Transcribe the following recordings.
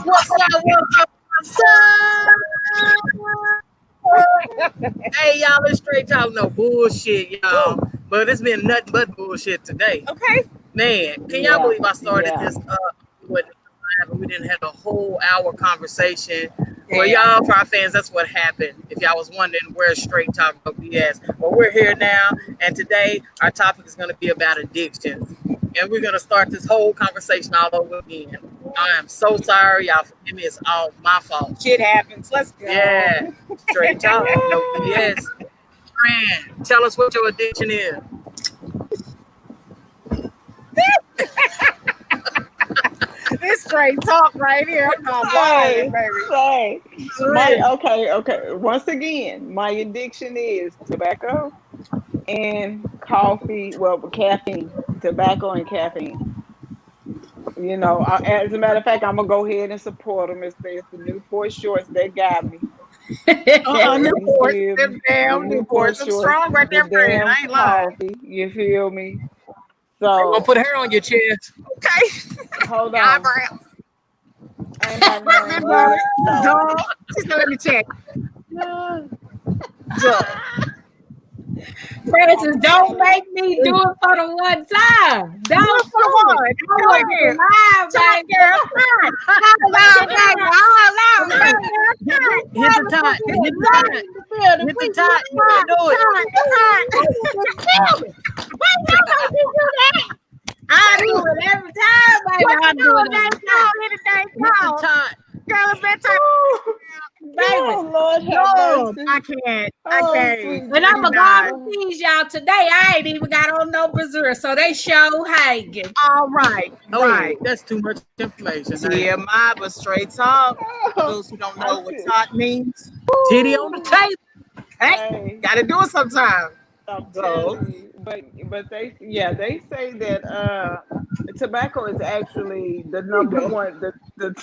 What's up? What's up? Hey, y'all, it's straight talk, no bullshit, y'all. But it's been nothing but bullshit today. Okay. Man, can y'all believe I started this with we didn't have a whole hour conversation. Well, y'all, for our fans, that's what happened. If y'all was wondering where's Straight Talk No BS. But we're here now, and today our topic is going to be about addiction. And we're going to start this whole conversation all over again. I am so sorry. Y'all forgive me. It's all my fault. Shit happens. Let's go. Yeah. Straight Talk No BS. Friend, tell us what your addiction is. This straight talk right here. I'm baby. Okay. Once again, my addiction is tobacco and coffee. Well, caffeine, tobacco and caffeine. You know, as a matter of fact, I'm gonna go ahead and support them. It's the Newport shorts. They got me. Newport, them damn Newports. I'm strong right there, friend. I ain't lying. Coffee, you feel me? So I'm gonna put hair on your chest. Okay. Hold on. Eyebrows. Dog. Just let me check. Francis, don't make me do it for the one time. Don't do it. Go ahead. Hit the top. Hit the top. Hit the top. Do it. I do it every time, baby. I do it every time. Hit the top. Girl, it's bedtime. Oh, Lord have mercy. I can't. And I'm gonna tease y'all today. I ain't even got on no brassiere, so they show hanging. All right. Right. That's too much information. TMI, but straight talk. For those who don't know what talk means. Titty on the table. Hey, gotta do it sometime. But they say that tobacco is actually the number one, the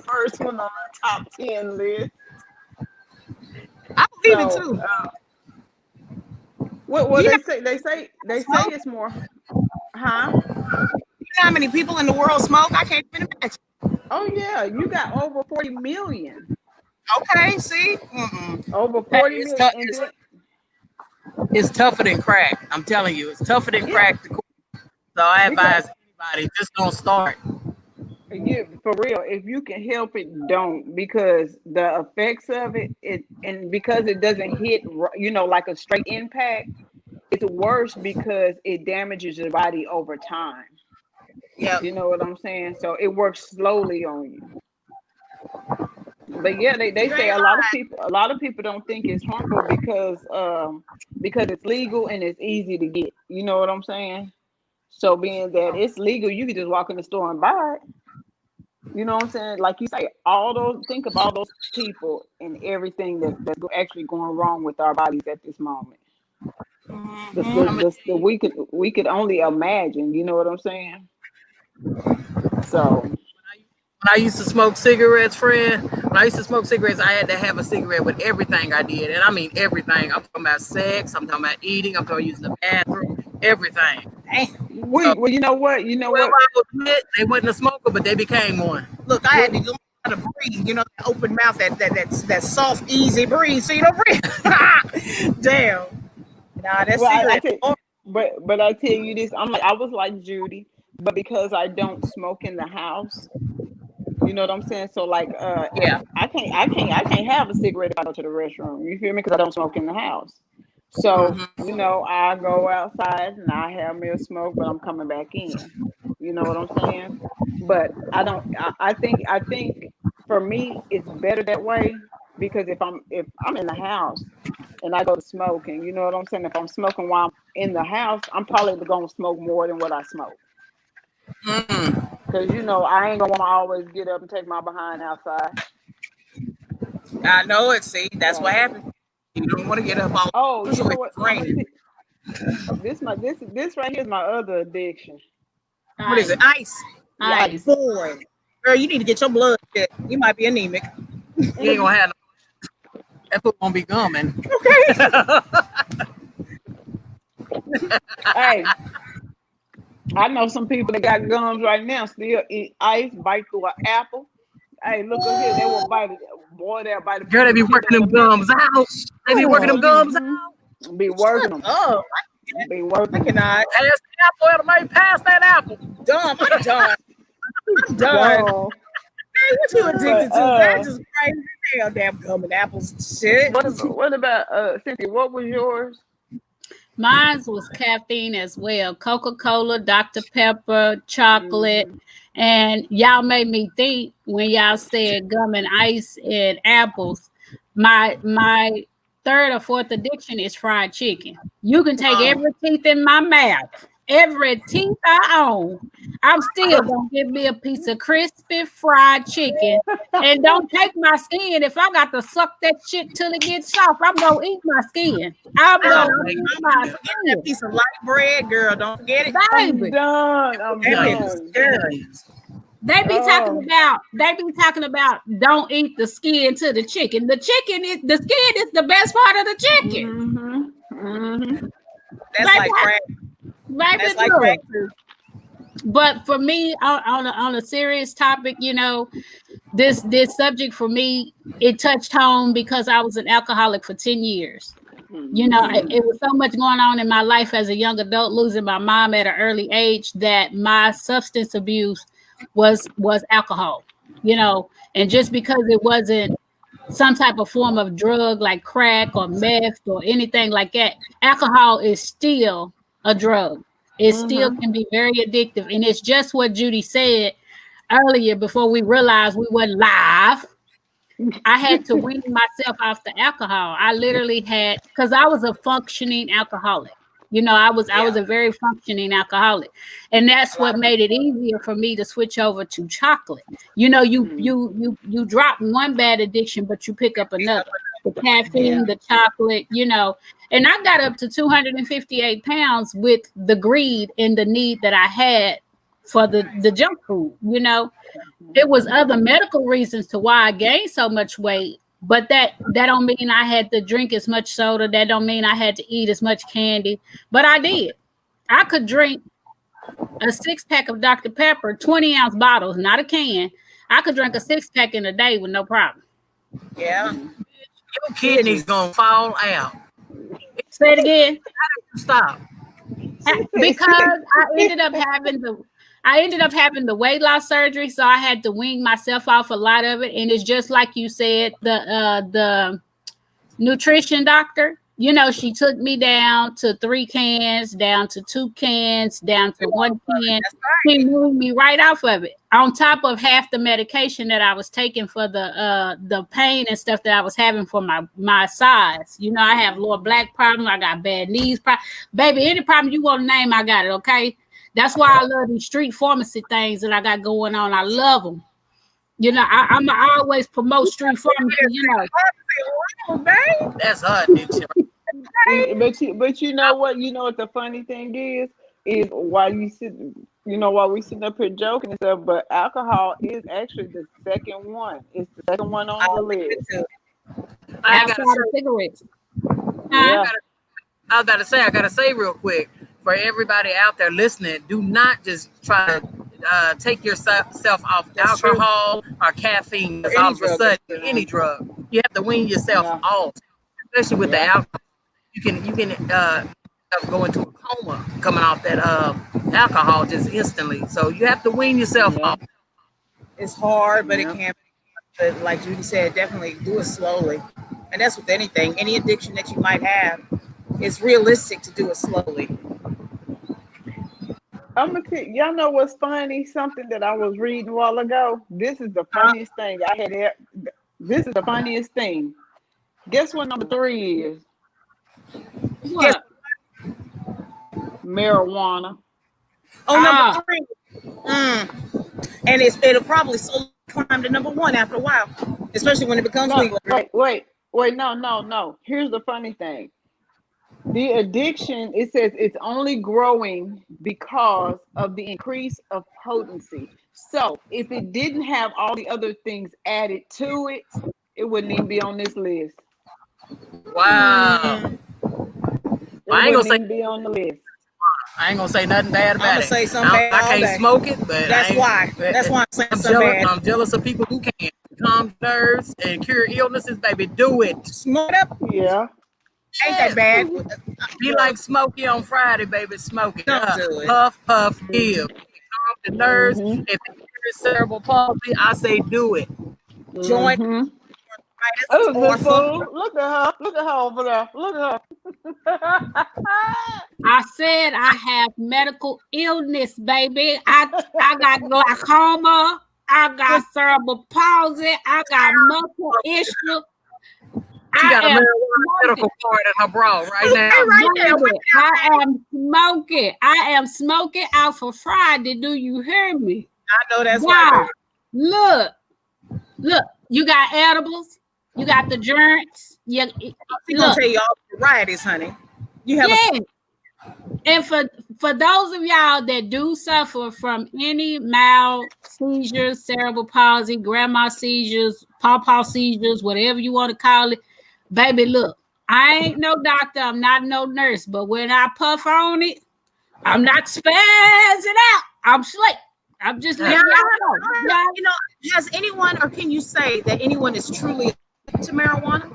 first one on the top 10 list. I believe it too. They say it's more. Huh? You know how many people in the world smoke? I can't even imagine. Oh yeah, you got over 40 million. Okay, see? Over 40 million. It's tougher than crack. I'm telling you, it's tougher than crack. So I advise anybody, just don't start. Yeah, for real. If you can help it, don't, because the effects of it, and because it doesn't hit, like a straight impact, it's worse because it damages your body over time. Yeah, you know what I'm saying. So it works slowly on you. But yeah, they say a lot of people don't think it's harmful because it's legal and it's easy to get. You know what I'm saying? So being that it's legal, you can just walk in the store and buy it. You know what I'm saying? Like you say, think of all those people and everything that's actually going wrong with our bodies at this moment. We could only imagine. You know what I'm saying? So when I used to smoke cigarettes, I had to have a cigarette with everything I did. And I mean everything. I'm talking about sex, I'm talking about eating, I'm talking about using the bathroom, everything. Well, you know what? They wasn't a smoker, but they became one. Look, I had to learn how to breathe, that open mouth, that soft, easy breathe, so you don't breathe. Damn. Nah, that's cigarette. But I tell you this, I was like Judy, but because I don't smoke in the house, you know what I'm saying? So I can't have a cigarette if I go to the restroom. You feel me? Because I don't smoke in the house. So I go outside and I have me a smoke, but I'm coming back in. You know what I'm saying? But I think for me it's better that way because if I'm in the house and I go to smoking, you know what I'm saying? If I'm smoking while I'm in the house, I'm probably gonna smoke more than what I smoke. Mm. Cause I ain't gonna want to always get up and take my behind outside. I know it. See, that's what So, happened. You don't want to get up all oh, you know what? it's raining. This right here is my other addiction. What is it? Ice. Yeah, Ice. boy. Girl, you need to get your blood checked. You might be anemic. You ain't gonna have no. That foot gonna be gumming. Hey, I know some people that got gums right now still eat ice, bite through an apple. Hey, look up here, they will bite it. Boy, they'll bite it. Girl, they be working them gums out. They be working them gums out. Be working them. Oh, Be I working. cannot. Pass the apple, Elma. Pass that apple. Dumb. I'm done. I'm done. Oh, Hey, what you addicted to? But, That's just crazy. Hell, damn gum and apples and shit. what about Cynthia? What was yours? Mine was caffeine as well. Coca-Cola, Dr. Pepper, chocolate. And y'all made me think when y'all said gum and ice and apples. My third or fourth addiction is fried chicken. You can take every teeth in my mouth, every teeth I own. I'm still gonna give me a piece of crispy fried chicken, and don't take my skin. If I got to suck that shit till it gets soft, I'm gonna eat my skin. I'm gonna eat my That skin, piece of light bread, girl. Don't forget it. baby. I'm done. They be talking about don't eat the skin to the chicken. The skin is the best part of the chicken. That's Baby, like crack. Baby, That's like look. crack too. But for me, on a serious topic, this subject for me, it touched home because I was an alcoholic for 10 years. It was so much going on in my life as a young adult, losing my mom at an early age, that my substance abuse was alcohol, and just because it wasn't some type of form of drug like crack or meth or anything like that, alcohol is still a drug. It still can be very addictive. And it's just what Judy said earlier before we realized we weren't live. I had to wean myself off the alcohol. I literally had, because I was a functioning alcoholic. I was a very functioning alcoholic, and that's what made it easier for me to switch over to chocolate. You drop one bad addiction, but you pick up another. The caffeine, the chocolate, and I got up to 258 pounds with the greed and the need that I had for the junk food. It was other medical reasons to why I gained so much weight. But that don't mean I had to drink as much soda. That don't mean I had to eat as much candy. But I did. I could drink a 6-pack of Dr. Pepper, 20-ounce bottles, not a can. I could drink a 6-pack in a day with no problem. Yeah. Your kidneys gonna fall out. Say it again. Stop. Because I ended up having the weight loss surgery, so I had to wean myself off a lot of it. And it's just like you said, the nutrition doctor, she took me down to 3 cans, down to 2 cans, down to 1 can. She moved me right off of it, on top of half the medication that I was taking for the pain and stuff that I was having for my size. I have lower back problem. I got bad knees. Baby, any problem you want to name, I got it, okay? That's why I love these street pharmacy things that I got going on. I love them. I always promote street pharmacy, That's her addiction. But you know what? You know what the funny thing is while we sitting up here joking and stuff, but alcohol is actually the second one. It's the second one on the list. outside of cigarettes. Yeah. I gotta say real quick, for everybody out there listening, do not just try to take yourself off alcohol or caffeine. All of a sudden, any drug, you have to wean yourself off, especially with the alcohol. You can go into a coma coming off that alcohol just instantly. So you have to wean yourself off. It's hard, but it can. But like Judy said, definitely do it slowly. And that's with anything, any addiction that you might have. It's realistic to do it slowly. I'm gonna tell y'all know what's funny? Something that I was reading a while ago. This is the funniest thing I had. This is the funniest thing. Guess what number 3 is? What? Marijuana. Oh, number 3. And it'll probably slowly climb to number 1 after a while, especially when it becomes legal. Wait, no. Here's the funny thing. The addiction, it says it's only growing because of the increase of potency. So if it didn't have all the other things added to it, it wouldn't even be on this list. Wow. I ain't gonna be on the list. I ain't gonna say nothing bad about it. I'm gonna say something bad. I can't smoke it, but that's why. That's why I'm saying something bad. I'm jealous of people who can calm nerves and cure illnesses. Baby, do it. Smoke it up. Yeah. Ain't that bad? Be like Smokey on Friday, baby. Smoke it Don't up. do it. Puff, puff, give. Calm the nerves. If it's cerebral palsy, I say do it. Joint. Oh, fool. Look at her. Look at her over there. Look at her. I said I have medical illness, baby. I got glaucoma. I got cerebral palsy. I got muscle issues. She got a marijuana medical card in her bra right now. I am smoking. I am smoking out for Friday. Do you hear me? I know that's right. Look. You got edibles. You got the joints. Yeah, I'm gonna tell you all the varieties, honey. You have and for those of y'all that do suffer from any mild seizures, cerebral palsy, grandma seizures, pawpaw seizures, whatever you want to call it, baby, look, I ain't no doctor, I'm not no nurse, but when I puff on it, I'm not spazzing out. I'm slick. I'm just letting y'all know. You know, has anyone, or can you say that anyone is truly addicted to marijuana?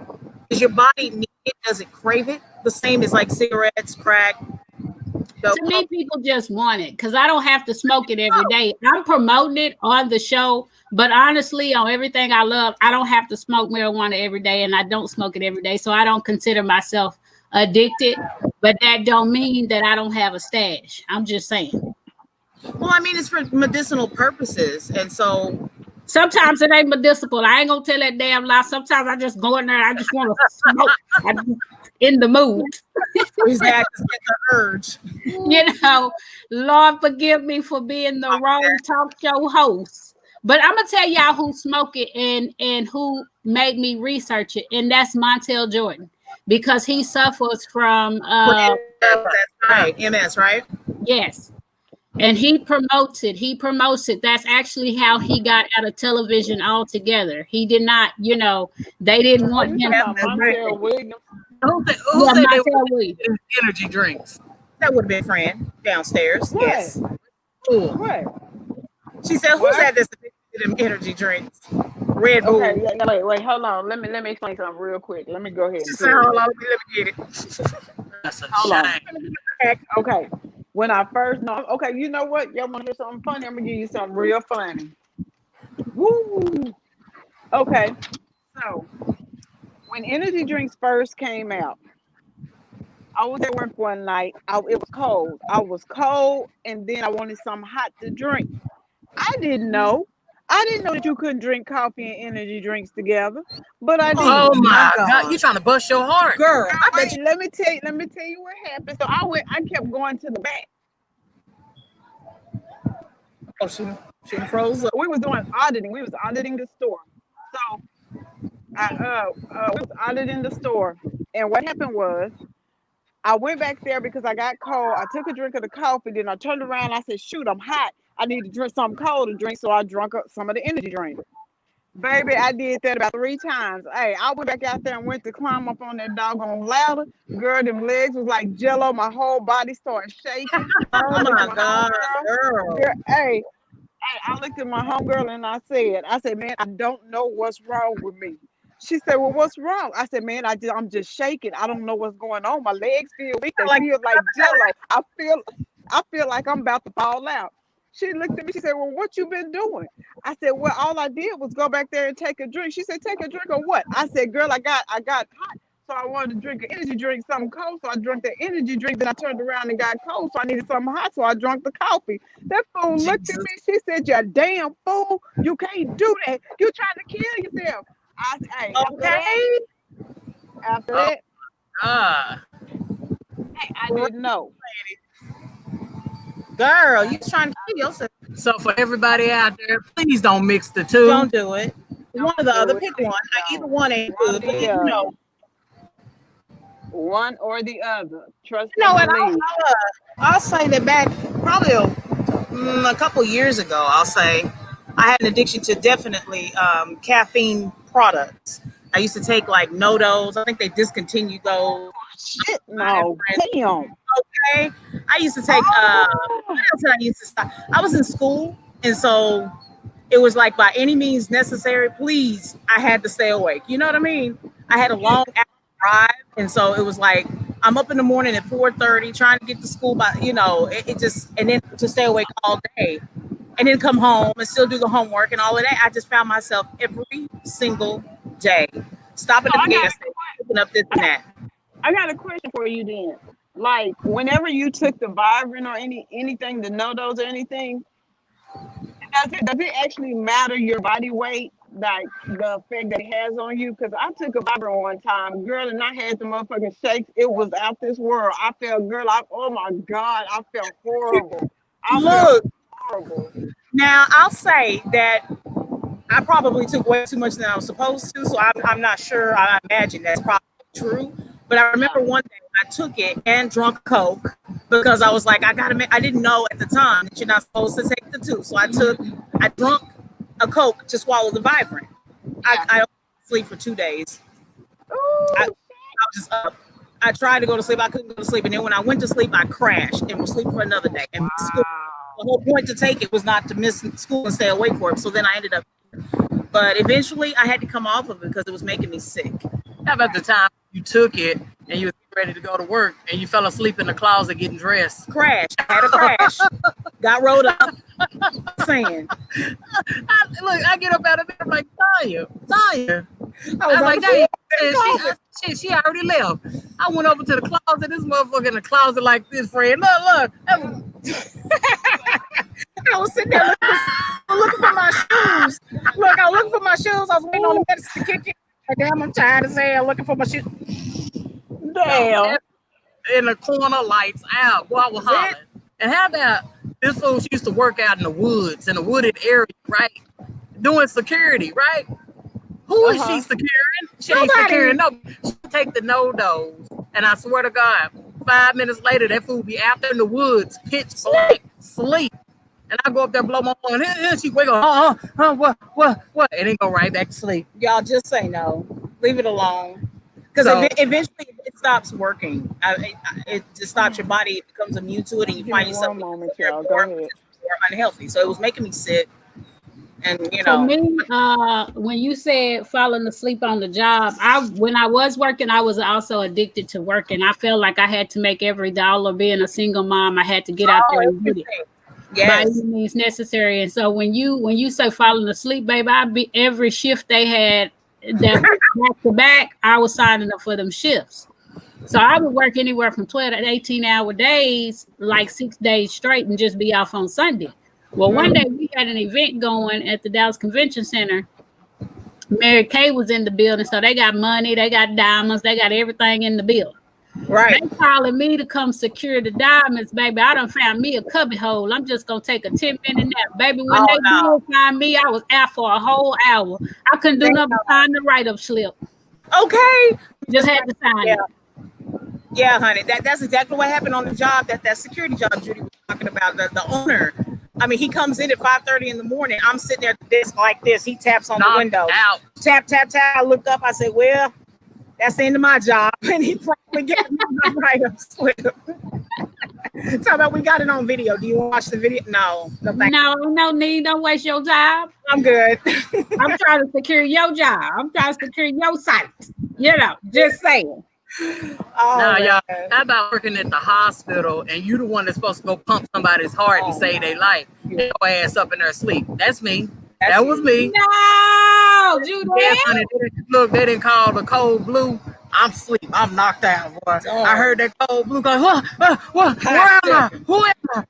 Does your body need it? Does it crave it? The same as like cigarettes, crack. To me, people just want it because I don't have to smoke it every day. I'm promoting it on the show, but honestly, on everything I love, I don't have to smoke marijuana every day, and I don't smoke it every day, so I don't consider myself addicted. But that don't mean that I don't have a stash. I'm just saying. Well, I mean, it's for medicinal purposes, and so sometimes it ain't medicinal. I ain't gonna tell that damn lie. Sometimes I just go in there. I just want to smoke. I'm in the mood. Exactly, it's an urge. You know, Lord forgive me for being the wrong talk show host. But I'm gonna tell y'all who smoked it and who made me research it, and that's Montel Jordan because he suffers from that's right, MS, right? Yes. And he promotes it. That's actually how he got out of television altogether. He did not, they didn't want him. Montel Williams. Who said they were energy drinks? That would have been Fran downstairs. What? Yes. What? She said, "Who's had this energy drinks? Red Bull." Okay, wait, hold on. Let me explain something real quick. Let me go ahead. Hold on, let me get it. That's a Hold shame. on. Okay. When I first know, okay, you know what? Y'all want to hear something funny? I'm gonna give you something real funny. Woo! Okay, so when energy drinks first came out, I was at work one night. It was cold. I was cold, and then I wanted something hot to drink. I didn't know that you couldn't drink coffee and energy drinks together, but I did. Oh my God! You trying to bust your heart, girl? Let me tell you what happened. So I kept going to the back. Oh, she froze up. We was doing auditing. We was auditing the store. So we was auditing the store, and what happened was, I went back there because I got cold. I took a drink of the coffee. Then I turned around. I said, "Shoot, I'm hot. I need to drink something cold to drink." So I drank up some of the energy drink. Baby, I did that about 3 times. Hey, I went back out there and went to climb up on that doggone ladder. Girl, them legs was like jello. My whole body started shaking. Oh my God, girl. Hey, I looked at my homegirl and I said, "Man, I don't know what's wrong with me." She said, "Well, what's wrong?" I said, "Man, I'm just shaking. I don't know what's going on. My legs feel weak. They feel like jello. I feel like I'm about to fall out." She looked at me. She said, "Well, what you been doing?" I said, "Well, all I did was go back there and take a drink." She said, "Take a drink of what?" I said, "Girl, I got hot, so I wanted to drink an energy drink, something cold. So I drank the energy drink. Then I turned around and got cold, so I needed something hot. So I drank the coffee." That fool looked at me. She said, "You damn fool! You can't do that. You trying to kill yourself." Hey, Okay. after that, Ah, I didn't know. Girl, you trying to kill yourself. so for everybody out there, please don't mix the two. Don't do it. One or the do other. it. Pick one. Either one ain't One good. or But the you know, other. One or the other. Trust you know and what? believe. I'll say that back probably a couple years ago. I'll say I had an addiction to definitely caffeine products. I used to take like NoDoz. I think they discontinued those. Shit, no. Damn. Okay. I used to take what else did I used to stop? I was in school, and so it was like by any means necessary, please, I had to stay awake. You know what I mean? I had a long drive, and so it was like I'm up in the morning at 4:30 trying to get to school by, it just, and then to stay awake all day and then come home and still do the homework and all of that. I just found myself every single day stopping at the gas station, picking up this and that. I got a question for you then. Like, whenever you took the Vibrant or anything, the NoDoz or anything, does it actually matter your body weight, like the effect that it has on you? Because I took a Vibrant one time, girl, and I had the motherfucking shakes. It was out this world. I felt, oh my God, I felt horrible. Look, Horrible. now I'll say that I probably took way too much than I was supposed to, so I'm not sure. I imagine that's probably true. But I remember one day I took it and drunk Coke because I was like, I didn't know at the time that you're not supposed to take the two. So I drunk a Coke to swallow the Vibrant. I don't sleep for 2 days. I was just up. I tried to go to sleep. I couldn't go to sleep. And then when I went to sleep, I crashed and was asleep for another day. And school, the whole point to take it was not to miss school and stay awake for it. So then I ended up, but eventually I had to come off of it because it was making me sick. how about the time you took it and you were ready to go to work and you fell asleep in the closet getting dressed? Crash. I had a crash. Got rolled up. Saying. I get up out of bed, I'm like, Tanya. I was like, dang, she already left. I went over to the closet. This motherfucker in the closet like this, friend. Look. I was sitting there looking for my shoes. Look, I was looking for my shoes. I was waiting on the medicine to kick in. Damn, I'm tired as hell looking for my shoes. Damn. In the corner, lights out. Boy, I was hollering. And how about this fool? She used to work out in the woods, in a wooded area, right? Doing security, right? Who is she securing? She ain't securing no. She take the NoDoz, and I swear to God, 5 minutes later, that fool be out there in the woods, pitch black, sleep. And I go up there, blow my horn, and she wake up, what? And then go right back to sleep. Y'all just say no. Leave it alone. Because eventually it stops working. It just stops your body. It becomes immune to it, and you find yourself more unhealthy. So it was making me sick. And for me, when you said falling asleep on the job, when I was working, I was also addicted to working. I felt like I had to make every dollar. Being a single mom, I had to get out there and get it. Yes. By any means necessary. And so when you say falling asleep, baby, every shift they had that back to back, I was signing up for them shifts. So I would work anywhere from 12 to 18-hour days, like 6 days straight, and just be off on Sunday. Well, one day we had an event going at the Dallas Convention Center. Mary Kay was in the building, so they got money, they got diamonds, they got everything in the building. Right. They calling me to come secure the diamonds, baby. I done found me a cubby hole. I'm just gonna take a 10-minute nap, baby. When they did find me, I was out for a whole hour. I couldn't do nothing but sign the write-up slip. Okay. Just had to sign it. Yeah, honey. That's exactly what happened on the job, that security job Judy was talking about. The owner. I mean, he comes in at 5:30 in the morning. I'm sitting there at the desk like this. He taps on the window. Out. Tap, tap, tap. I looked up. I said, well, that's the end of my job. And he probably gave me my write-up slip. Talk about, we got it on video. Do you want to watch the video? No. No need. Don't waste your time. I'm good. I'm trying to secure your job. I'm trying to secure your site. Just saying. Y'all, how about working at the hospital and you the one that's supposed to go pump somebody's heart and save their life? Your ass up in there asleep. That's me. That was me. No, Judy. Yes, honey, look, they didn't call the cold blue. I'm asleep. I'm knocked out, boy. I heard that cold blue go, what? Where am I? Who am I?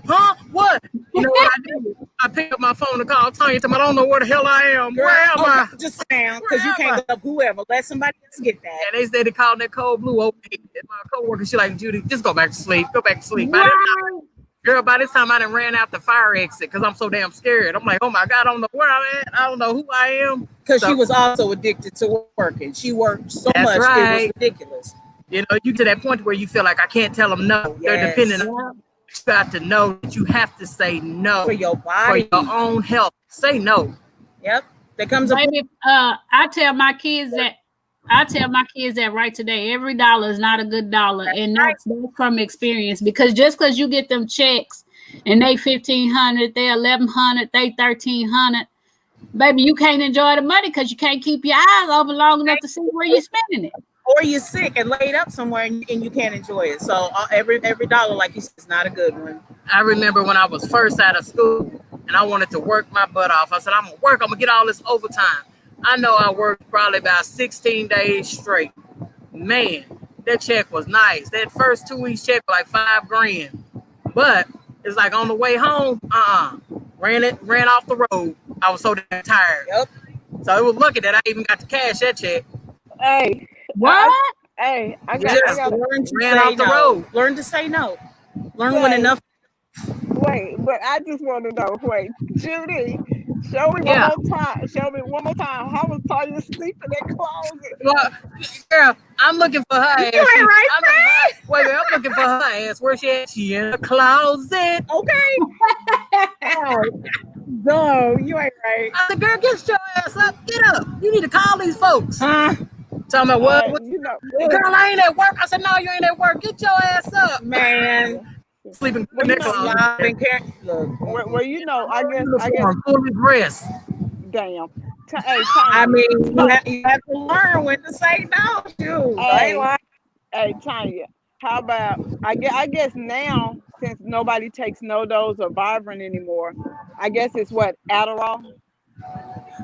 huh? What? You know what I did? I picked up my phone and called Tanya. I don't know where the hell I am. Girl, Where am I? Just sound, because you can't go up whoever. Let somebody else get that. And they said they called that cold blue over here. And my coworker, she like, Judy, just go back to sleep. Go back to sleep. By this time I done ran out the fire exit because I'm so damn scared. I'm like, oh my God, I don't know where I'm at. I don't know who I am. Because she was also addicted to working. She worked so That's much, right. it was ridiculous. You know, you to that point where you feel like I can't tell them no. Yes. They're dependent on you. You got to know that you have to say no For your body. for your own health. Say no. Yep. There comes a Maybe I tell my kids that right today, every dollar is not a good dollar. And that's from experience, because just because you get them checks and they $1,500, they $1,100, they $1,300, baby, you can't enjoy the money because you can't keep your eyes open long enough to see where you're spending it. or you're sick and laid up somewhere and you can't enjoy it. So every dollar, like you said, is not a good one. I remember when I was first out of school and I wanted to work my butt off. I said, I'm going to work. I'm going to get all this overtime. I know I worked probably about 16 days straight. Man, that check was nice. That first 2 weeks check was like $5,000. But it's like on the way home, ran off the road. I was so damn tired. Yep. So it was lucky that I even got to cash that check. Hey, What? I got Learn to ran say off the no. road. Learn to say no. Learn when enough. Wait, but I just want to know. Wait, Judy, show me one more time. Show me one more time. How was Tanya sleeping in that closet? Well, girl, I'm looking for her ass. You ain't right, Wait, I'm looking for her ass. Where she at? She in the closet. Okay. No, you ain't right. I said, girl, get your ass up. Get up. You need to call these folks. Huh? Talking about what? You know, Girl, I ain't at work. I said, no, you ain't at work. Get your ass up. Man. Sleeping in Well, the you know, closet. Y'all been carrying. Look. well, you know, I guess, Fully dressed. damn. Hey, Tanya, I mean, you have to learn when to say no. Dude. Hey, Tanya, how about I guess now, since nobody takes no-dose or Vibrant anymore, I guess it's what, Adderall?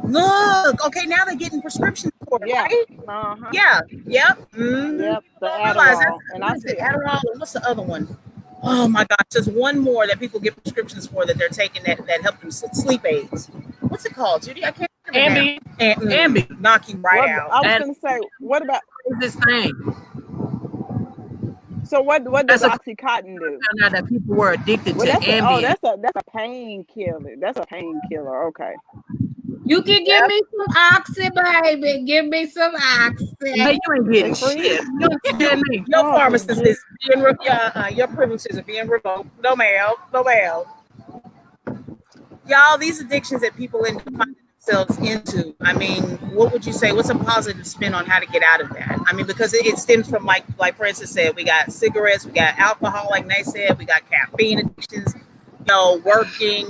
Look, okay, now they're getting prescriptions for it, Yeah. right? Uh-huh. Yeah, yep. Mm-hmm. Yep, the I realize Adderall. And I said said, Adderall, and what's the other one? Oh my gosh, there's one more that people get prescriptions for that they're taking that help them sleep aids. What's it called, Judy? I can't remember. Ambi. Knock you right out. I was going to say, what about, This thing. so what does Oxycontin do? Found out that people were addicted to Well, Ambien. that's a painkiller. That's a painkiller. Okay. You can give me some oxy, baby. Give me some oxy. Hey, you ain't getting shit. You understand me? Your pharmacist is being your privileges are being revoked. No ma'am. Y'all, these addictions that people end up finding themselves into, I mean, what would you say? What's a positive spin on how to get out of that? I mean, because it stems from like Francis said, we got cigarettes, we got alcohol, like Nay said, we got caffeine addictions, working.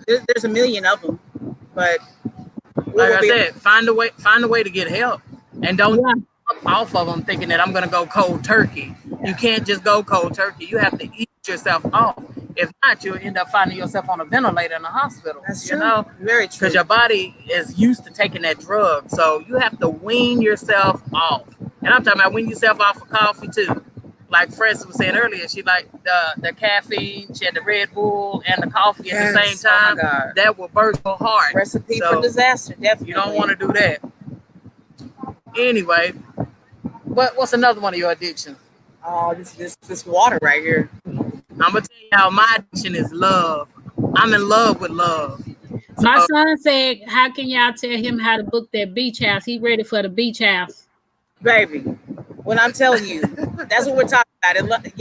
There's a million of them, but like I said, find a way to get help, and don't jump off of them thinking that I'm gonna go cold turkey. You can't just go cold turkey. You have to eat yourself off. If not, you'll end up finding yourself on a ventilator in the hospital. That's you true. know, Very true. because your body is used to taking that drug, so you have to wean yourself off. And I'm talking about wean yourself off of coffee too. Like Frances was saying earlier, she liked the caffeine, she had the Red Bull and the coffee at the same time. Oh my God. That will burst your heart. Recipe for disaster, definitely. You don't want to do that. Anyway, what's another one of your addictions? Oh, this water right here. I'm gonna tell you how my addiction is love. I'm in love with love. My son said, how can y'all tell him how to book that beach house? He ready for the beach house. Baby, when I'm telling you, that's what we're talking about. Let me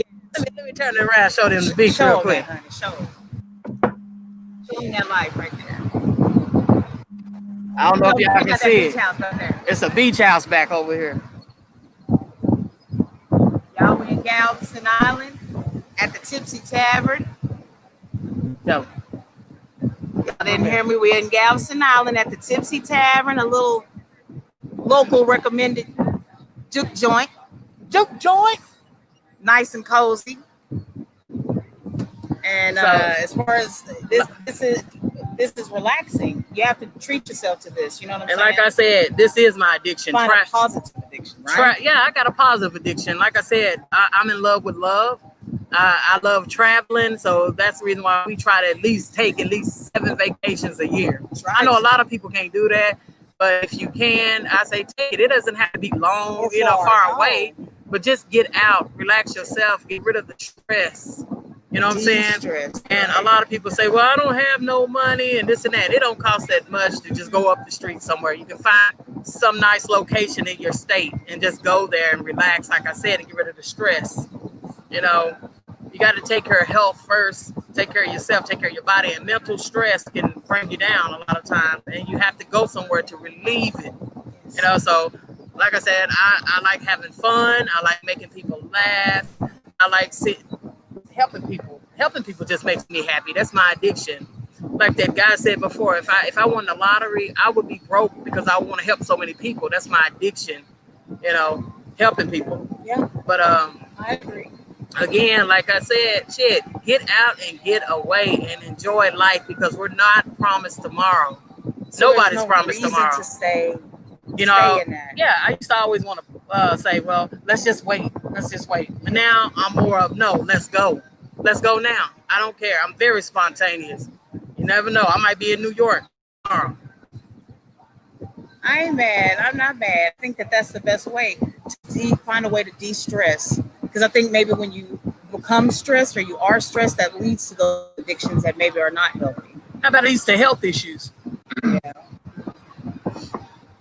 Turn it around, show them the beach show real them quick. that, honey. Show them that life right there. I don't know if y'all can see it. House right there. It's a beach house back over here. Y'all, we in Galveston Island at the Tipsy Tavern. So, Y'all didn't hear me. We're in Galveston Island at the Tipsy Tavern, a little local recommended juke joint. Nice and cozy. And as far as this is relaxing. You have to treat yourself to this. You know what I'm and saying? like I said, this is my addiction. Find a positive addiction, right? I got a positive addiction. Like I said, I'm in love with love. I love traveling, so that's the reason why we try to at least take at least 7 vacations a year. I know a lot of people can't do that, but if you can, I say take it. It doesn't have to be long, far away, but just get out, relax yourself, get rid of the stress. You know what I'm saying? And a lot of people say, well, I don't have no money and this and that. It don't cost that much to just go up the street somewhere. You can find some nice location in your state and just go there and relax, like I said, and get rid of the stress. You know, you got to take care of health first, take care of yourself, take care of your body, and mental stress can bring you down a lot of times, and you have to go somewhere to relieve it. You know, so like I said, I like having fun. I like making people laugh. I like helping people. Helping people just makes me happy. That's my addiction. Like that guy said before, if I won the lottery, I would be broke because I want to help so many people. That's my addiction, you know, helping people. Yeah. But I agree. Again, like I said, shit, get out and get away and enjoy life because we're not promised tomorrow. So Nobody's promised tomorrow. To stay, you know, in that. Yeah, I used to always want to say, well, let's just wait. Let's just wait. But now I'm more of, no, let's go. Let's go now. I don't care. I'm very spontaneous. You never know. I might be in New York tomorrow. I ain't mad. I'm not mad. I think that's the best way to find a way to de-stress. Because I think maybe when you become stressed or you are stressed, that leads to those addictions that maybe are not healthy. How about these health issues? Yeah,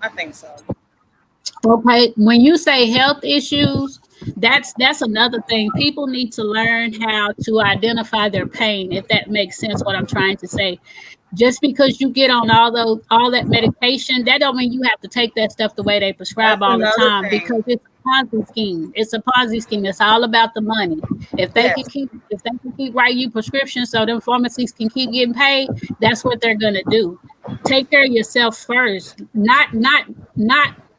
I think so. Okay, when you say health issues, that's another thing. People need to learn how to identify their pain, if that makes sense what I'm trying to say. Just because you get on all that medication, that don't mean you have to take that stuff the way they prescribe all the time, because it's a Ponzi scheme. It's a Ponzi scheme. It's all about the money. If they can keep writing you prescriptions so them pharmacies can keep getting paid, that's what they're gonna do. Take care of yourself first. Not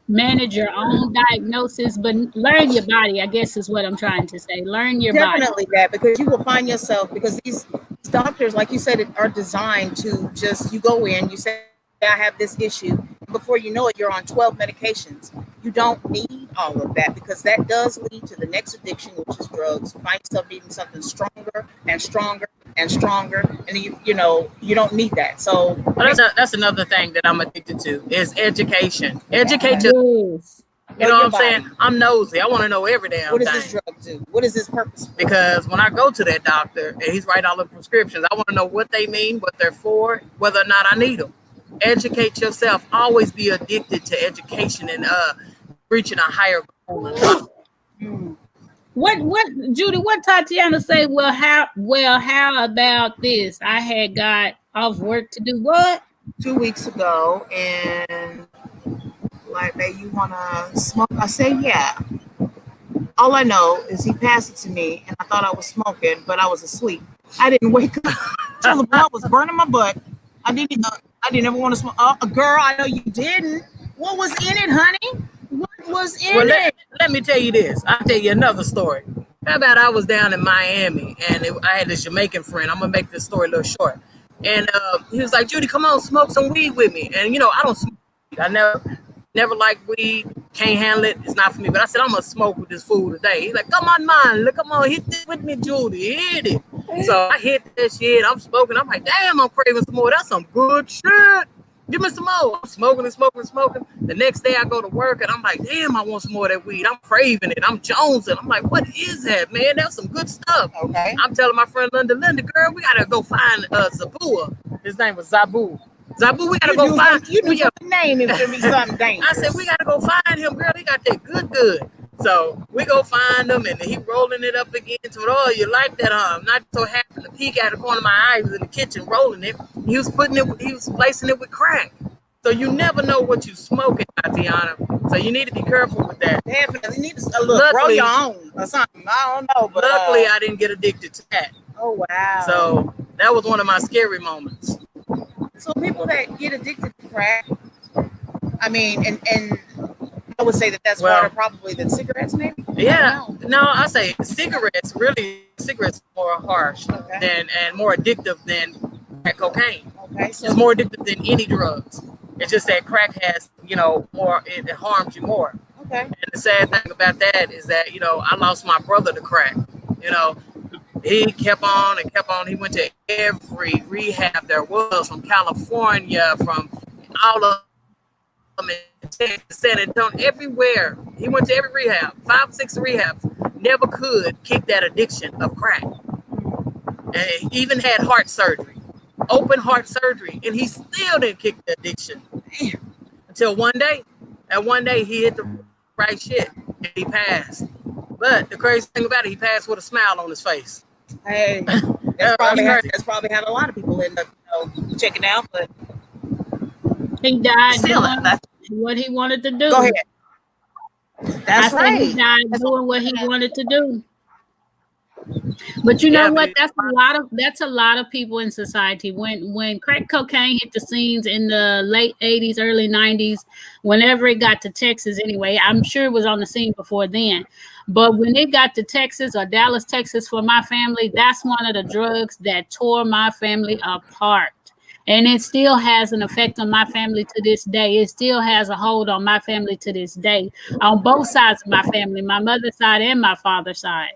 manage your own diagnosis, but learn your body, I guess is what I'm trying to say. Learn your body. Definitely that, because you will find yourself, because these doctors, like you said, are designed to just, you go in, you say, I have this issue. Before you know it, you're on 12 medications. You don't need all of that, because that does lead to the next addiction, which is drugs. You find yourself needing something stronger and stronger and stronger, and you don't need that. So that's another thing that I'm addicted to is education. Educate yourself. You know what I'm saying? I'm nosy. I want to know every damn thing. What does this drug do? What is this purpose for? Because when I go to that doctor and he's writing all the prescriptions, I want to know what they mean, what they're for, whether or not I need them. Educate yourself. Always be addicted to education and reaching a higher goal. What Judy, what Tatiana say? Well, how about this? I had got off work to do what? 2 weeks ago, and like, babe, you wanna smoke? I said, yeah. All I know is he passed it to me, and I thought I was smoking, but I was asleep. I didn't wake up till the blood was burning my butt. I didn't ever want to smoke. Girl, I know you didn't. What was in it, honey? What was in it? Let me tell you this. I'll tell you another story. How about I was down in Miami, and I had this Jamaican friend. I'm gonna make this story a little short. And he was like, Judy, come on, smoke some weed with me. And I don't smoke weed. I never liked weed, can't handle it, it's not for me. But I said, I'm gonna smoke with this fool today. He's like, come on, man, come on, hit this with me, Judy, hit it. So I hit that shit, I'm smoking, I'm like, damn, I'm craving some more. That's some good shit. Give me some more. I'm smoking and smoking and smoking. The next day I go to work and I'm like, damn, I want some more of that weed. I'm craving it. I'm jonesing. I'm like, what is that, man? That's some good stuff. Okay. I'm telling my friend Linda, girl, we gotta go find Zabua. His name was Zabu. Zabu, we gotta go find. You knew your name. It should be something dangerous. I said, we gotta go find him, girl. He got that good. So we go find him, and he rolling it up again. So, oh, you like that? Not so happy to peek out the corner of my eye. He was in the kitchen rolling it. He was placing it with crack. So you never know what you smoking, Tatiana. So you need to be careful with that. Definitely need to grow your own or something. I don't know, but luckily I didn't get addicted to that. Oh wow! So that was one of my scary moments. So people that get addicted to crack, I mean, and I would say that's harder probably than cigarettes, maybe. Yeah, no, I say cigarettes more harsh and more addictive than crack cocaine. Okay, so it's more addictive than any drugs. It's just that crack has, more. It harms you more. Okay. And the sad thing about that is that I lost my brother to crack. He kept on and kept on. He went to every rehab there was, from California, from all of them in Texas, San Antonio, everywhere. He went to every rehab, 5, 6 rehabs. Never could kick that addiction of crack. And he even had heart surgery, open heart surgery, and he still didn't kick the addiction. Until one day, he hit the right shit and he passed. But the crazy thing about it, he passed with a smile on his face. Hey, that's probably how a lot of people end up, checking out. But he died still, doing what he wanted to do. Go ahead. That's right. He died doing what he wanted to do. But you know what? That's a lot of people in society. When crack cocaine hit the scenes in the late 80s, early 90s, whenever it got to Texas anyway, I'm sure it was on the scene before then. But when it got to Texas or Dallas, Texas for my family, that's one of the drugs that tore my family apart. And it still has an effect on my family to this day. It still has a hold on my family to this day, on both sides of my family, my mother's side and my father's side.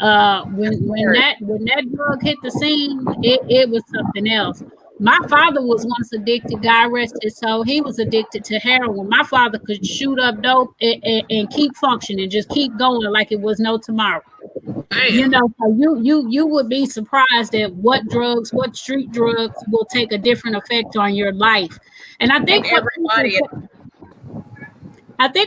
When that drug hit the scene, it was something else. My father was once addicted, God rest his soul. He was addicted to heroin. My father could shoot up dope and keep functioning, just keep going like it was no tomorrow. You know, so you would be surprised at what street drugs will take a different effect on your life. And I think